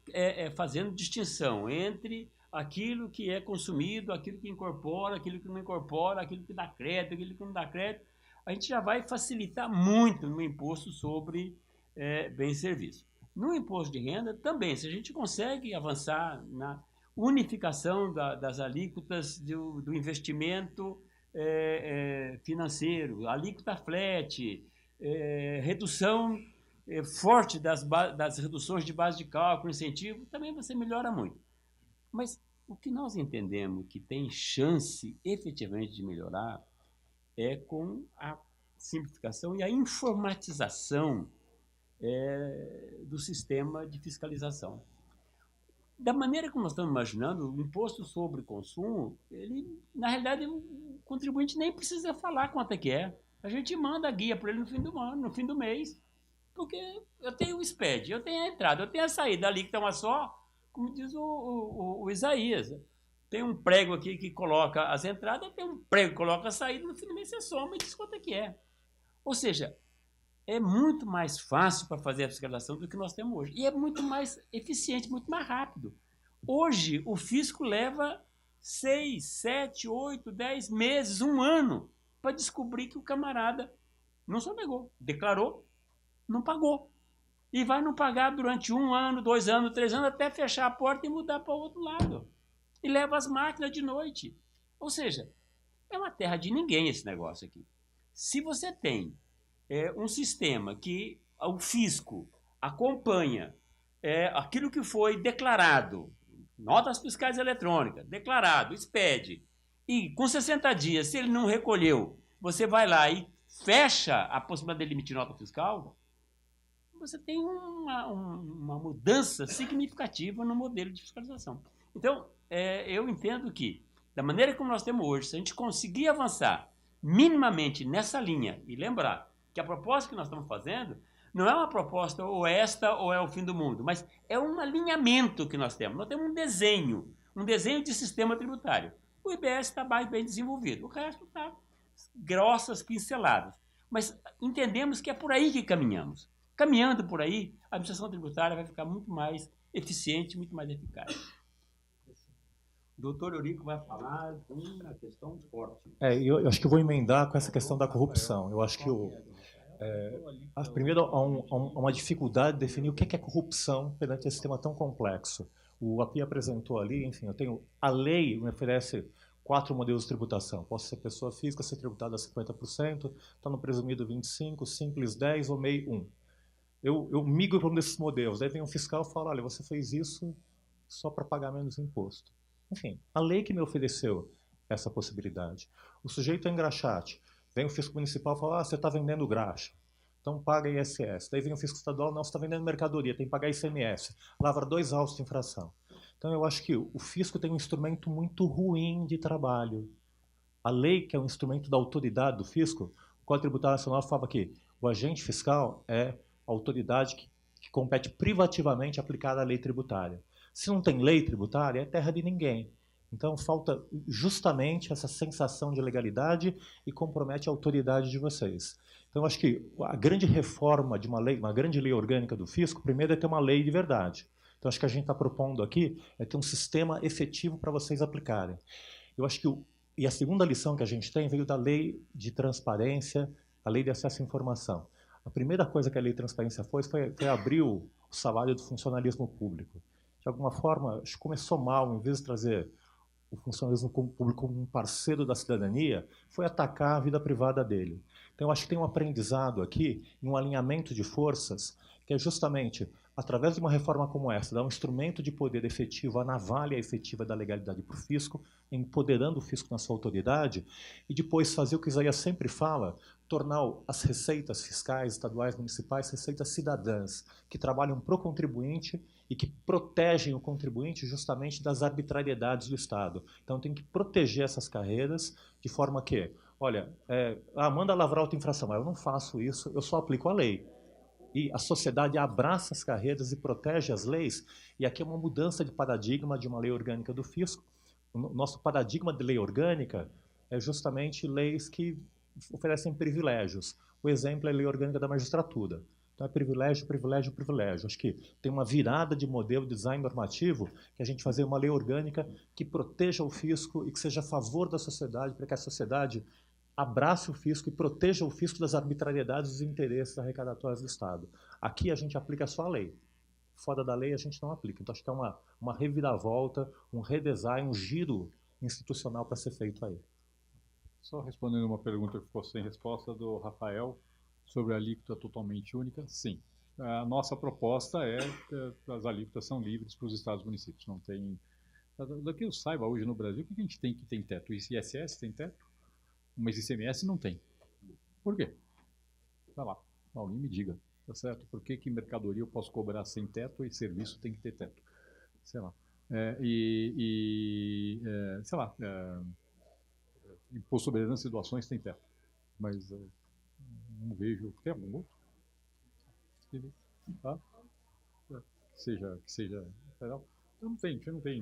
fazendo distinção entre aquilo que é consumido, aquilo que incorpora, aquilo que não incorpora, aquilo que dá crédito, aquilo que não dá crédito, a gente já vai facilitar muito no imposto sobre bens e serviços. No imposto de renda também, se a gente consegue avançar na unificação das alíquotas do investimento financeiro, alíquota flat, redução forte das reduções de base de cálculo, incentivo, também você melhora muito. Mas o que nós entendemos que tem chance efetivamente de melhorar é com a simplificação e a informatização do sistema de fiscalização. Da maneira como nós estamos imaginando, o imposto sobre consumo, ele, na realidade, o contribuinte nem precisa falar quanto é que é. A gente manda a guia para ele no fim do ano, no fim do mês, porque eu tenho o SPED, eu tenho a entrada, eu tenho a saída ali, que está uma só, como diz o Isaías. Tem um prego aqui que coloca as entradas, tem um prego que coloca a saída, no fim do mês você soma e diz quanto é que é. Ou seja, é muito mais fácil para fazer a fiscalização do que nós temos hoje. E é muito mais eficiente, muito mais rápido. Hoje, o fisco leva 6, 7, 8, 10 meses, um ano, para descobrir que o camarada não só negou, declarou, não pagou. E vai não pagar durante 1 ano, 2 anos, 3 anos, até fechar a porta e mudar para o outro lado. E leva as máquinas de noite. Ou seja, é uma terra de ninguém esse negócio aqui. Se você tem um sistema que o fisco acompanha aquilo que foi declarado, notas fiscais eletrônicas, declarado, SPED, e com 60 dias, se ele não recolheu, você vai lá e fecha a possibilidade de ele emitir nota fiscal, você tem uma mudança significativa no modelo de fiscalização. Então, eu entendo que, da maneira como nós temos hoje, se a gente conseguir avançar minimamente nessa linha, e lembrar que a proposta que nós estamos fazendo não é uma proposta ou esta ou é o fim do mundo, mas é um alinhamento que nós temos. Nós temos um desenho de sistema tributário. O IBS está mais bem desenvolvido, o resto está grossas pinceladas. Mas entendemos que é por aí que caminhamos. Caminhando por aí, a administração tributária vai ficar muito mais eficiente, muito mais eficaz. O doutor Eurico vai falar de uma questão forte. Eu acho que eu vou emendar com essa questão da corrupção. Eu acho que primeiro há uma dificuldade de definir o que é corrupção perante esse sistema tão complexo. O API apresentou ali, enfim, a lei me oferece 4 modelos de tributação. Posso ser pessoa física, ser tributada a 50%, está no presumido 25%, simples 10% ou MEI 1%. Eu migro para um desses modelos. Daí vem um fiscal e fala, olha, você fez isso só para pagar menos imposto. Enfim, a lei que me ofereceu essa possibilidade. O sujeito é engraxate. Vem o fisco municipal e fala, você está vendendo graxa, então paga ISS. Daí vem o fisco estadual, não, você está vendendo mercadoria, tem que pagar ICMS. Lavra 2 autos de infração. Então eu acho que o fisco tem um instrumento muito ruim de trabalho. A lei, que é um instrumento da autoridade do fisco, o Código Tributário Nacional fala que o agente fiscal é a autoridade que compete privativamente aplicar a lei tributária. Se não tem lei tributária, é terra de ninguém. Então falta justamente essa sensação de legalidade e compromete a autoridade de vocês. Então eu acho que a grande reforma de uma grande lei orgânica do fisco, primeiro é ter uma lei de verdade. Então acho que a gente está propondo aqui é ter um sistema efetivo para vocês aplicarem. Eu acho que e a segunda lição que a gente tem veio da lei de transparência, a lei de acesso à informação. A primeira coisa que a lei de transparência foi abrir o salário do funcionalismo público. De alguma forma, acho que começou mal, em vez de trazer o funcionalismo público como um parceiro da cidadania, foi atacar a vida privada dele. Então, eu acho que tem um aprendizado aqui, um alinhamento de forças, que é justamente, através de uma reforma como essa, dar um instrumento de poder efetivo, a navalha efetiva da legalidade para o fisco, empoderando o fisco na sua autoridade, e depois fazer o que Isaías sempre fala, tornar as receitas fiscais, estaduais, municipais, receitas cidadãs, que trabalham para o contribuinte e que protegem o contribuinte justamente das arbitrariedades do Estado. Então tem que proteger essas carreiras de forma que, olha, manda lavrar auto-infração, mas eu não faço isso, eu só aplico a lei. E a sociedade abraça as carreiras e protege as leis, e aqui é uma mudança de paradigma de uma lei orgânica do fisco. O nosso paradigma de lei orgânica é justamente leis que oferecem privilégios. O exemplo é a lei orgânica da magistratura. Então é privilégio, privilégio, privilégio. Acho que tem uma virada de modelo de design normativo que a gente fazer uma lei orgânica que proteja o fisco e que seja a favor da sociedade, para que a sociedade abrace o fisco e proteja o fisco das arbitrariedades e dos interesses arrecadatórios do Estado. Aqui a gente aplica só a lei. Fora da lei a gente não aplica. Então acho que é uma reviravolta, um redesign, um giro institucional para ser feito aí. Só respondendo uma pergunta que ficou sem resposta do Rafael. Sobre a alíquota totalmente única, sim. A nossa proposta é que as alíquotas são livres para os estados e municípios. Não tem... Daqui eu saiba, hoje no Brasil, o que a gente tem que tem teto? O ICSS tem teto, mas ICMS não tem. Por quê? Vai lá, alguém me diga, tá certo? Por que mercadoria eu posso cobrar sem teto e serviço tem que ter teto? Sei lá. Sei lá, imposto sobre herança e doações tem teto, mas não vejo. Tem algum outro? Tá? Que seja federal. Então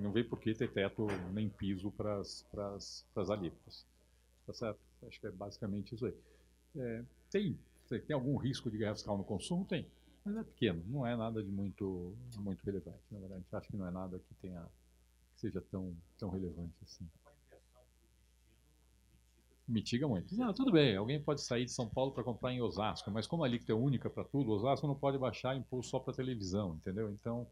não vê por que ter teto nem piso para as alíquotas. Tá certo? Acho que é basicamente isso aí. Tem algum risco de guerra fiscal no consumo? Tem. Mas é pequeno, não é nada de muito relevante. Na verdade, acho que não é nada que seja tão relevante assim. Mitiga muito. Não, tudo bem, alguém pode sair de São Paulo para comprar em Osasco, mas como a alíquota é única para tudo, Osasco não pode baixar imposto só para televisão, entendeu? Então,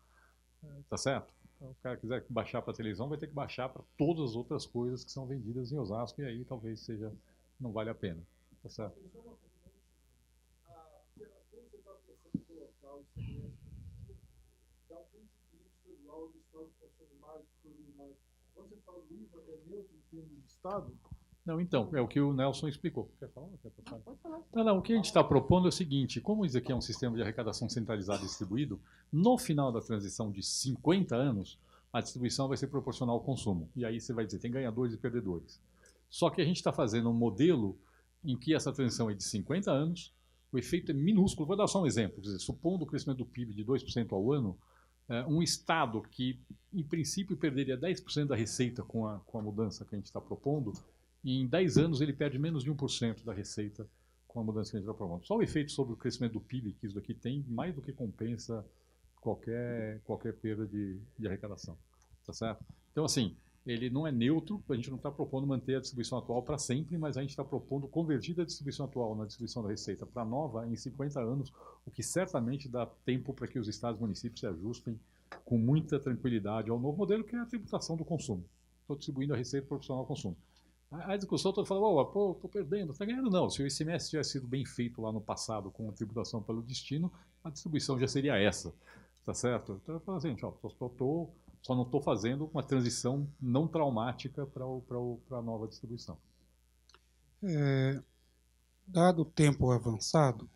tá certo? Então, o cara quiser baixar para televisão, vai ter que baixar para todas as outras coisas que são vendidas em Osasco, e aí talvez não vale a pena. Tá certo? Quando você fala do IVA, é neutro em termos de Estado? Não, então, é o que o Nelson explicou. Quer falar? Pode falar. Não, o que a gente está propondo é o seguinte, como isso aqui é um sistema de arrecadação centralizado e distribuído, no final da transição de 50 anos, a distribuição vai ser proporcional ao consumo. E aí você vai dizer, tem ganhadores e perdedores. Só que a gente está fazendo um modelo em que essa transição é de 50 anos, o efeito é minúsculo. Vou dar só um exemplo. Quer dizer, supondo o crescimento do PIB de 2% ao ano, um Estado que, em princípio, perderia 10% da receita com a mudança que a gente está propondo, e em 10 anos ele perde menos de 1% da receita com a mudança que a gente está propondo. Só o efeito sobre o crescimento do PIB que isso daqui tem, mais do que compensa qualquer perda de arrecadação. Tá certo? Então, assim, ele não é neutro, a gente não está propondo manter a distribuição atual para sempre, mas a gente está propondo convertir a distribuição atual na distribuição da receita para nova em 50 anos, o que certamente dá tempo para que os estados e municípios se ajustem com muita tranquilidade ao novo modelo, que é a tributação do consumo. Estou distribuindo a receita proporcional ao consumo. A discussão toda fala, pô, estou perdendo, está ganhando. Não, se o ICMS tivesse sido bem feito lá no passado com a tributação pelo destino, a distribuição já seria essa, tá certo? Então eu falo assim, só não estou fazendo uma transição não traumática para a nova distribuição. Dado o tempo avançado,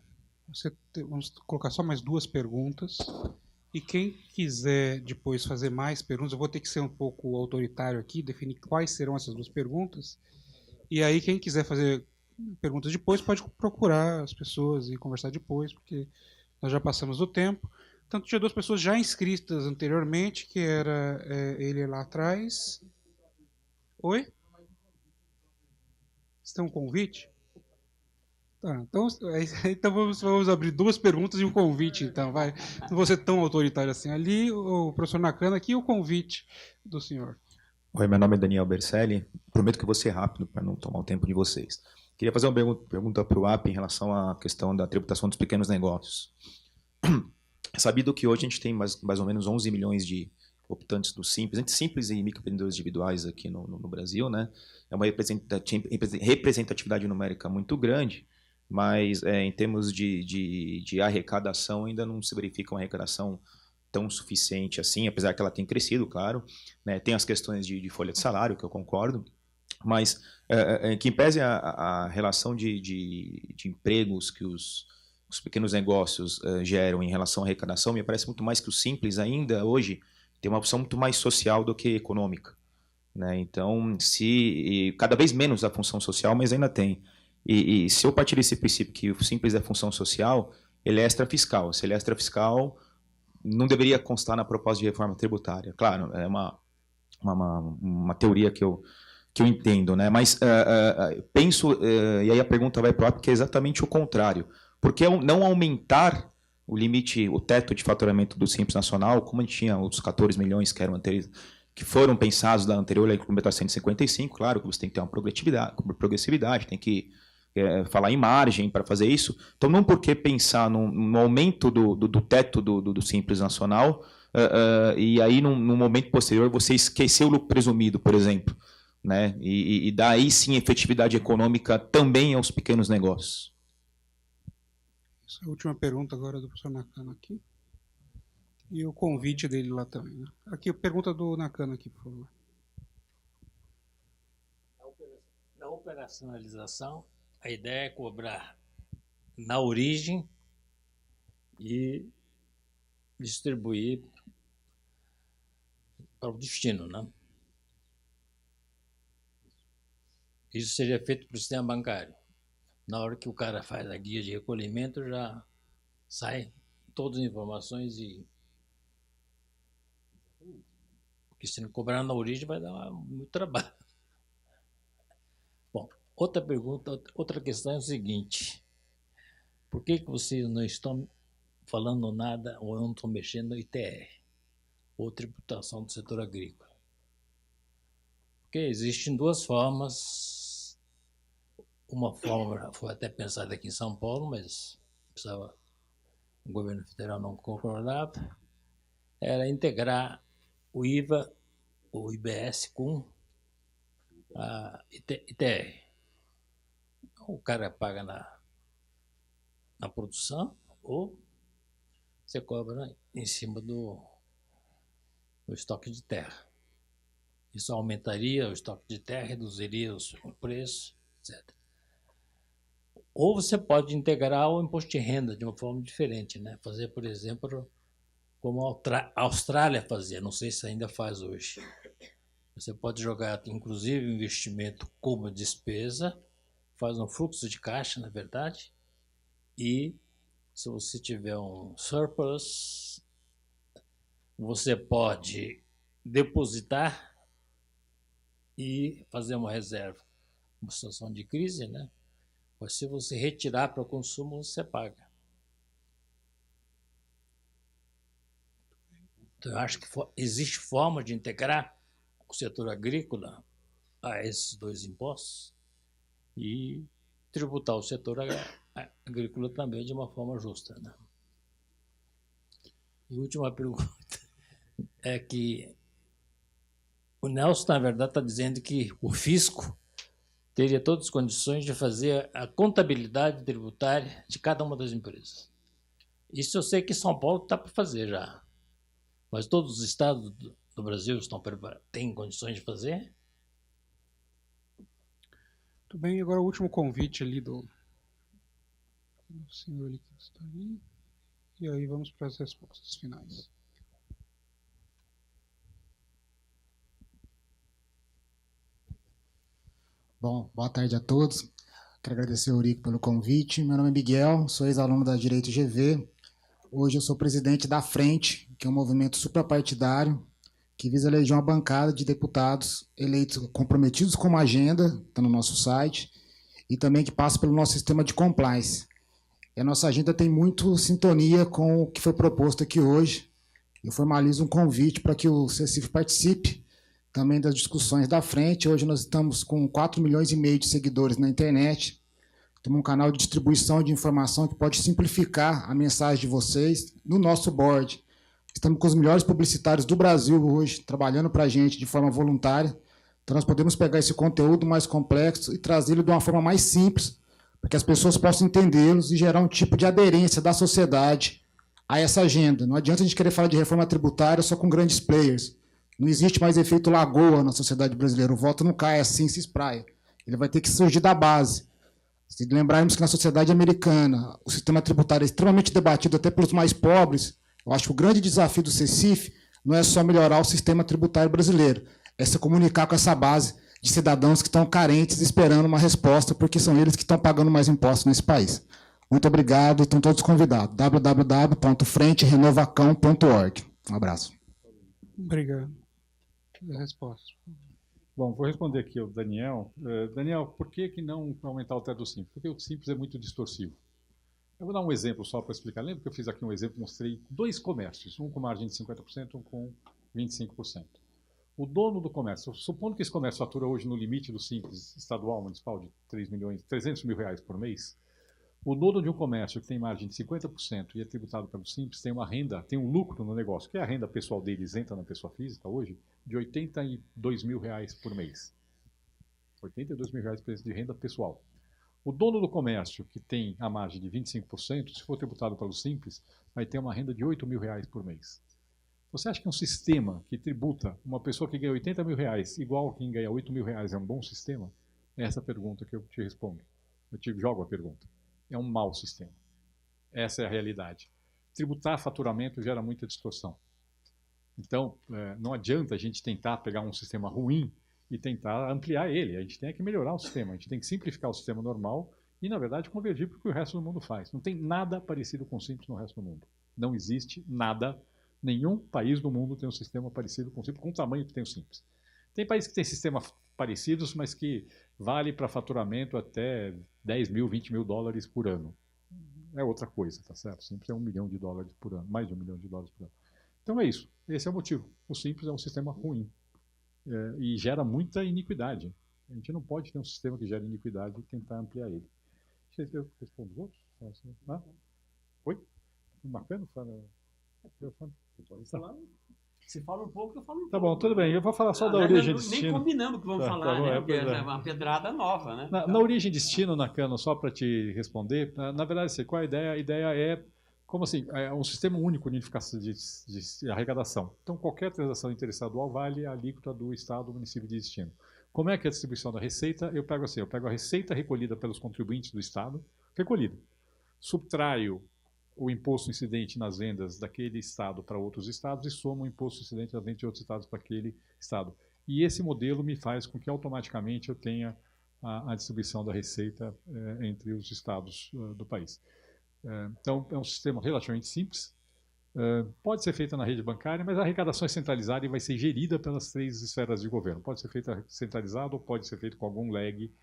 vamos colocar só mais 2 perguntas. E quem quiser depois fazer mais perguntas, eu vou ter que ser um pouco autoritário aqui, definir quais serão essas 2 perguntas. E aí quem quiser fazer perguntas depois pode procurar as pessoas e conversar depois, porque nós já passamos do tempo. Tanto tinha 2 pessoas já inscritas anteriormente, que era ele lá atrás. Oi? Você tem um convite? Tá, então vamos abrir 2 perguntas e um convite, então, vai. Não vou ser tão autoritário assim. Ali, o professor Nakano, aqui o convite do senhor. Oi, meu nome é Daniel Berselli. Prometo que vou ser rápido para não tomar o tempo de vocês. Queria fazer uma pergunta para o AP em relação à questão da tributação dos pequenos negócios. É sabido que hoje a gente tem mais ou menos 11 milhões de optantes do Simples, entre simples e microempreendedores individuais aqui no Brasil, né? É uma representatividade numérica muito grande, mas em termos de arrecadação ainda não se verifica uma arrecadação tão suficiente assim, apesar que ela tem crescido, claro, né? Tem as questões de folha de salário, que eu concordo, mas que em pese a relação de empregos que os pequenos negócios geram em relação à arrecadação, me parece muito mais que o Simples ainda hoje tem uma opção muito mais social do que econômica, né? Então, cada vez menos a função social, mas ainda tem. E se eu partir desse princípio que o Simples é função social, ele é extrafiscal. Se ele é extrafiscal, não deveria constar na proposta de reforma tributária. Claro, é uma teoria que eu entendo, né? Mas penso, e aí a pergunta vai para o AP, que é exatamente o contrário. Por que não aumentar o limite, o teto de faturamento do Simples Nacional, como a gente tinha os 14 milhões que foram pensados da anterior lei complementar 155, claro que você tem que ter uma progressividade, tem que falar em margem para fazer isso. Então, não por que pensar no aumento do teto do Simples Nacional e aí, num momento posterior, você esquecer o lucro presumido, por exemplo, né? E daí sim efetividade econômica também aos pequenos negócios. Essa é a última pergunta agora do professor Nakano aqui. E o convite dele lá também. Né? Aqui, a pergunta do Nakano aqui, por favor. Na operacionalização, a ideia é cobrar na origem e distribuir para o destino, né? Isso seria feito pelo sistema bancário. Na hora que o cara faz a guia de recolhimento, já sai todas as informações e... Porque se não cobrar na origem vai dar muito trabalho. Bom, outra pergunta, outra questão é o seguinte. Por que vocês não estão falando nada ou não estão mexendo no ITR, ou tributação do setor agrícola? Porque existem duas formas. Uma forma foi até pensada aqui em São Paulo, mas o governo federal não concordava, era integrar o IVA, o IBS com a ITR. O cara paga na produção ou você cobra em cima do estoque de terra. Isso aumentaria o estoque de terra, reduziria o preço, etc. Ou você pode integrar o imposto de renda de uma forma diferente, né? Fazer, por exemplo, como a Austrália fazia, não sei se ainda faz hoje. Você pode jogar, inclusive, o investimento como despesa, faz um fluxo de caixa, na verdade, e se você tiver um surplus, você pode depositar e fazer uma reserva. Uma situação de crise, né? Mas se você retirar para o consumo, você paga. Então, eu acho que existe forma de integrar o setor agrícola a esses dois impostos e tributar o setor agrícola também de uma forma justa, né? E a última pergunta é que o Nelson, na verdade, está dizendo que o fisco teria todas as condições de fazer a contabilidade tributária de cada uma das empresas. Isso eu sei que São Paulo está para fazer já. Mas todos os estados do Brasil têm condições de fazer? Muito bem, agora o último convite ali do senhor ali que está ali. E aí vamos para as respostas finais. Bom, boa tarde a todos. Quero agradecer ao Eurico pelo convite. Meu nome é Miguel, sou ex-aluno da Direito GV. Hoje eu sou presidente da Frente, que é um movimento suprapartidário que visa eleger uma bancada de deputados eleitos comprometidos com uma agenda, está no nosso site, e também que passa pelo nosso sistema de compliance. E a nossa agenda tem muito sintonia com o que foi proposto aqui hoje. Eu formalizo um convite para que o CECIF participe também das discussões da Frente. Hoje nós estamos com 4,5 milhões de seguidores na internet. Temos um canal de distribuição de informação que pode simplificar a mensagem de vocês no nosso board. Estamos com os melhores publicitários do Brasil hoje, trabalhando para a gente de forma voluntária. Então nós podemos pegar esse conteúdo mais complexo e trazê-lo de uma forma mais simples, para que as pessoas possam entendê-los e gerar um tipo de aderência da sociedade a essa agenda. Não adianta a gente querer falar de reforma tributária só com grandes players. Não existe mais efeito lagoa na sociedade brasileira. O voto não cai assim, se espraia. Ele vai ter que surgir da base. Se lembrarmos que na sociedade americana o sistema tributário é extremamente debatido até pelos mais pobres, eu acho que o grande desafio do CECIF não é só melhorar o sistema tributário brasileiro, é se comunicar com essa base de cidadãos que estão carentes esperando uma resposta, porque são eles que estão pagando mais impostos nesse país. Muito obrigado e estão todos convidados. www.frenterenovacão.org. Um abraço. Obrigado. A resposta. Bom, vou responder aqui ao Daniel. Daniel, por que não aumentar o teto do Simples? Porque o Simples é muito distorsivo. Eu vou dar um exemplo só para explicar. Lembra que eu fiz aqui um exemplo, mostrei dois comércios, um com margem de 50%, um com 25%. O dono do comércio, supondo que esse comércio fatura hoje no limite do Simples estadual, municipal, de 300 mil reais por mês, o dono de um comércio que tem margem de 50% e é tributado pelo Simples tem uma renda, tem um lucro no negócio, que é a renda pessoal dele isenta na pessoa física hoje, de 82 mil reais por mês. 82 mil reais de renda pessoal. O dono do comércio, que tem a margem de 25%, se for tributado pelo Simples, vai ter uma renda de R$ 8.000 por mês. Você acha que um sistema que tributa uma pessoa que ganha R$ 80.000 igual a quem ganha R$ 8.000 é um bom sistema? É essa pergunta que eu te respondo. Eu te jogo a pergunta. É um mau sistema. Essa é a realidade. Tributar faturamento gera muita distorção. Então, não adianta a gente tentar pegar um sistema ruim e tentar ampliar ele. A gente tem que melhorar o sistema, a gente tem que simplificar o sistema normal e, na verdade, convergir para o que o resto do mundo faz. Não tem nada parecido com o Simples no resto do mundo. Não existe nada, nenhum país do mundo tem um sistema parecido com o Simples, com o tamanho que tem o Simples. Tem países que têm sistemas parecidos, mas que vale para faturamento até 10 mil, 20 mil dólares por ano. É outra coisa, tá certo? O Simples é $1 milhão por ano, mais de $1 milhão por ano. Então é isso, esse é o motivo. O Simples é um sistema ruim e gera muita iniquidade. A gente não pode ter um sistema que gera iniquidade e tentar ampliar ele. Eu respondo os outros? Ah? Oi? Bacana? Se fala um pouco, eu falo um pouco. Tá bom, tudo bem. Eu vou falar só da origem e destino. Nem combinamos o que vamos falar, bom, né? Porque é uma pedrada nova, né? Na origem e destino, Nakano, só para te responder, na verdade, qual a ideia? A ideia é, como assim, é um sistema único de arrecadação. Então, qualquer transação interestadual vale a alíquota do Estado, município de destino. Como é que é a distribuição da receita? Eu pego a receita recolhida pelos contribuintes do Estado, recolhida. Subtraio o imposto incidente nas vendas daquele estado para outros estados e soma o imposto incidente nas vendas de outros estados para aquele estado. E esse modelo me faz com que automaticamente eu tenha a distribuição da receita entre os estados do país. Então, é um sistema relativamente simples. Pode ser feita na rede bancária, mas a arrecadação é centralizada e vai ser gerida pelas 3 esferas de governo. Pode ser feita centralizada ou pode ser feito com algum lag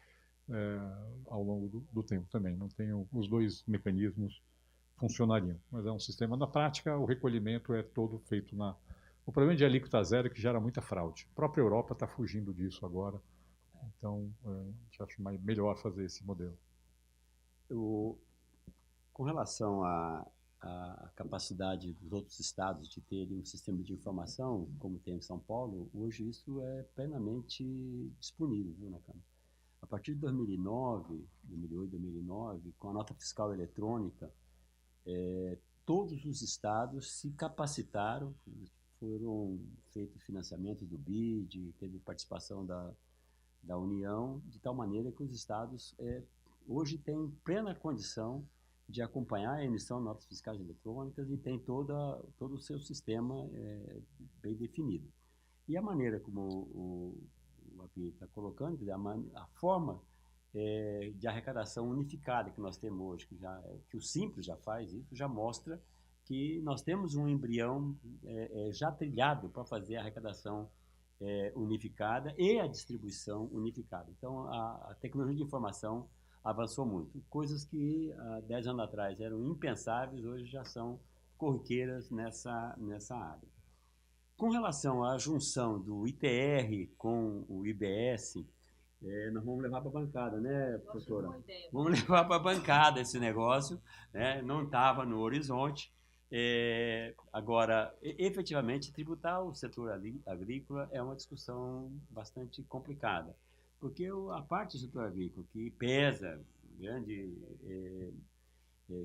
ao longo do tempo também. Não tem os 2 mecanismos funcionariam. Mas é um sistema, na prática, o recolhimento é todo feito na... O problema de alíquota zero é que gera muita fraude. A própria Europa está fugindo disso agora. Então, a gente acha melhor fazer esse modelo. Com relação à capacidade dos outros estados de terem um sistema de informação, como tem em São Paulo, hoje isso é plenamente disponível, viu, Nakano? A partir de 2008, 2009, com a nota fiscal eletrônica, todos os estados se capacitaram, foram feitos financiamentos do BID, teve participação da União, de tal maneira que os estados hoje têm plena condição de acompanhar a emissão de notas fiscais eletrônicas e tem todo o seu sistema bem definido. E a maneira como o API está colocando, a forma de arrecadação unificada que nós temos hoje, que o Simples já faz isso, já mostra que nós temos um embrião já trilhado para fazer a arrecadação unificada e a distribuição unificada. Então, a tecnologia de informação avançou muito. Coisas que há 10 anos atrás eram impensáveis, hoje já são corriqueiras nessa área. Com relação à junção do ITR com o IBS, nós vamos levar para a bancada, né, professora? Vamos levar para a bancada esse negócio, né? Não estava no horizonte. Agora, efetivamente, tributar o setor agrícola é uma discussão bastante complicada, porque a parte do setor agrícola que pesa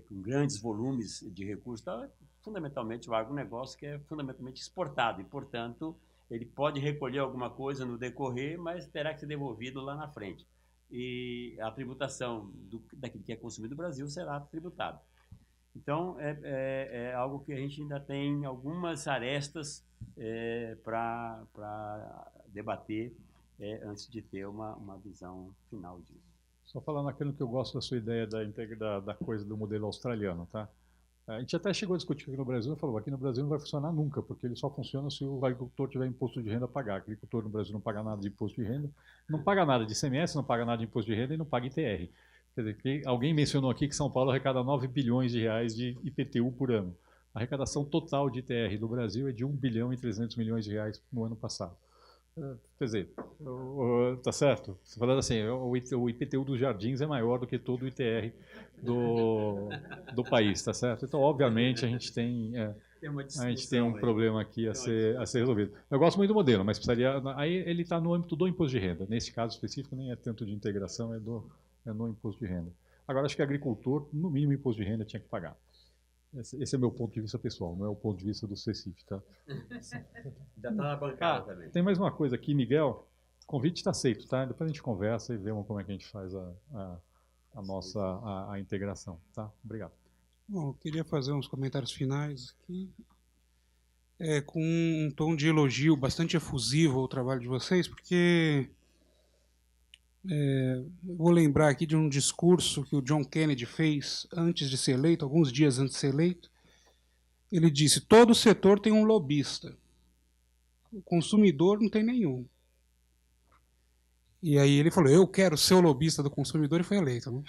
com grandes volumes de recursos, fundamentalmente o agronegócio, que é fundamentalmente exportado, e, portanto, ele pode recolher alguma coisa no decorrer, mas terá que ser devolvido lá na frente. E a tributação daquilo que é consumido no Brasil será tributado. Então, é algo que a gente ainda tem algumas arestas para debater antes de ter uma visão final disso. Só falando aquilo que eu gosto da sua ideia da coisa do modelo australiano, tá? A gente até chegou a discutir aqui no Brasil e falou, aqui no Brasil não vai funcionar nunca, porque ele só funciona se o agricultor tiver imposto de renda a pagar. O agricultor no Brasil não paga nada de imposto de renda, não paga nada de ICMS, não paga nada de imposto de renda e não paga ITR. Quer dizer, alguém mencionou aqui que São Paulo arrecada 9 bilhões de reais de IPTU por ano. A arrecadação total de ITR do Brasil é de 1 bilhão e 300 milhões de reais no ano passado. Quer dizer, tá certo? Você falando assim, o IPTU dos jardins é maior do que todo o ITR do país, tá certo? Então, obviamente, a gente tem um problema aqui a ser resolvido. Eu gosto muito do modelo, mas precisaria... Aí ele está no âmbito do imposto de renda. Nesse caso específico, nem é tanto de integração, é no imposto de renda. Agora, acho que agricultor, no mínimo, imposto de renda tinha que pagar. Esse é o meu ponto de vista pessoal, não é o ponto de vista do CECIF, tá? Já está na bancada também. Tem mais uma coisa aqui, Miguel. O convite está aceito, tá? Depois a gente conversa e vemos como é que a gente faz a nossa integração, tá? Obrigado. Bom, eu queria fazer uns comentários finais aqui, com um tom de elogio bastante efusivo ao trabalho de vocês, porque vou lembrar aqui de um discurso que o John Kennedy fez antes de ser eleito, alguns dias antes de ser eleito. Ele disse: todo setor tem um lobista, o consumidor não tem nenhum. E aí ele falou: eu quero ser o lobista do consumidor, e foi eleito. Né?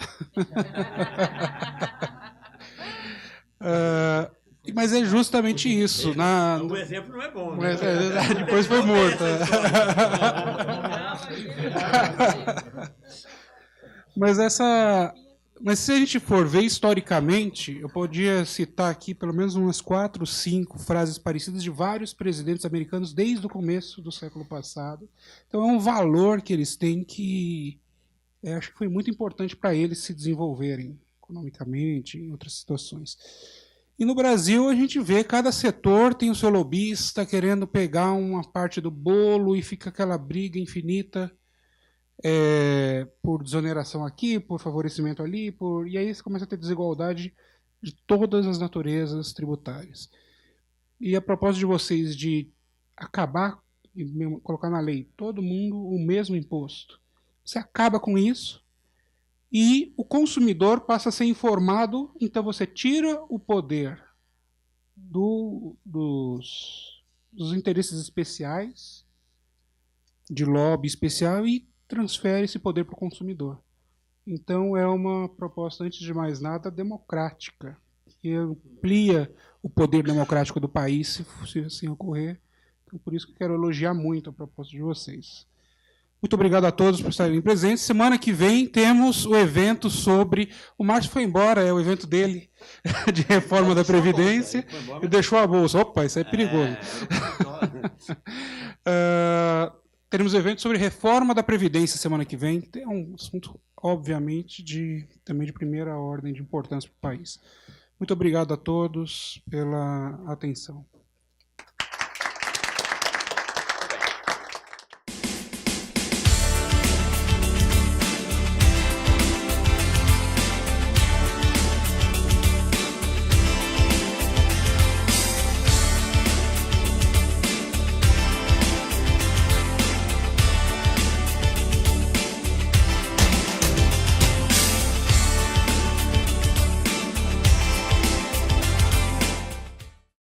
Mas é justamente isso. O exemplo não é bom, né? Depois foi morto. Mas se a gente for ver historicamente, eu podia citar aqui pelo menos umas 4, 5 frases parecidas de vários presidentes americanos desde o começo do século passado. Então é um valor que eles têm que acho que foi muito importante para eles se desenvolverem economicamente, em outras situações. E no Brasil a gente vê cada setor tem o seu lobista querendo pegar uma parte do bolo e fica aquela briga infinita por desoneração aqui, por favorecimento ali, e aí você começa a ter desigualdade de todas as naturezas tributárias. E a proposta de vocês de acabar e colocar na lei todo mundo o mesmo imposto, você acaba com isso e o consumidor passa a ser informado, então você tira o poder dos interesses especiais, de lobby especial, e transfere esse poder para o consumidor. Então é uma proposta, antes de mais nada, democrática, que amplia o poder democrático do país, se assim ocorrer. Então, por isso que eu quero elogiar muito a proposta de vocês. Muito obrigado a todos por estarem presentes. Semana que vem temos o evento sobre... O Márcio foi embora, é o evento dele, de reforma da Previdência, e deixou a bolsa. Opa, isso é perigoso. Teremos um evento sobre reforma da Previdência semana que vem, que é um assunto, obviamente, também de primeira ordem de importância para o país. Muito obrigado a todos pela atenção.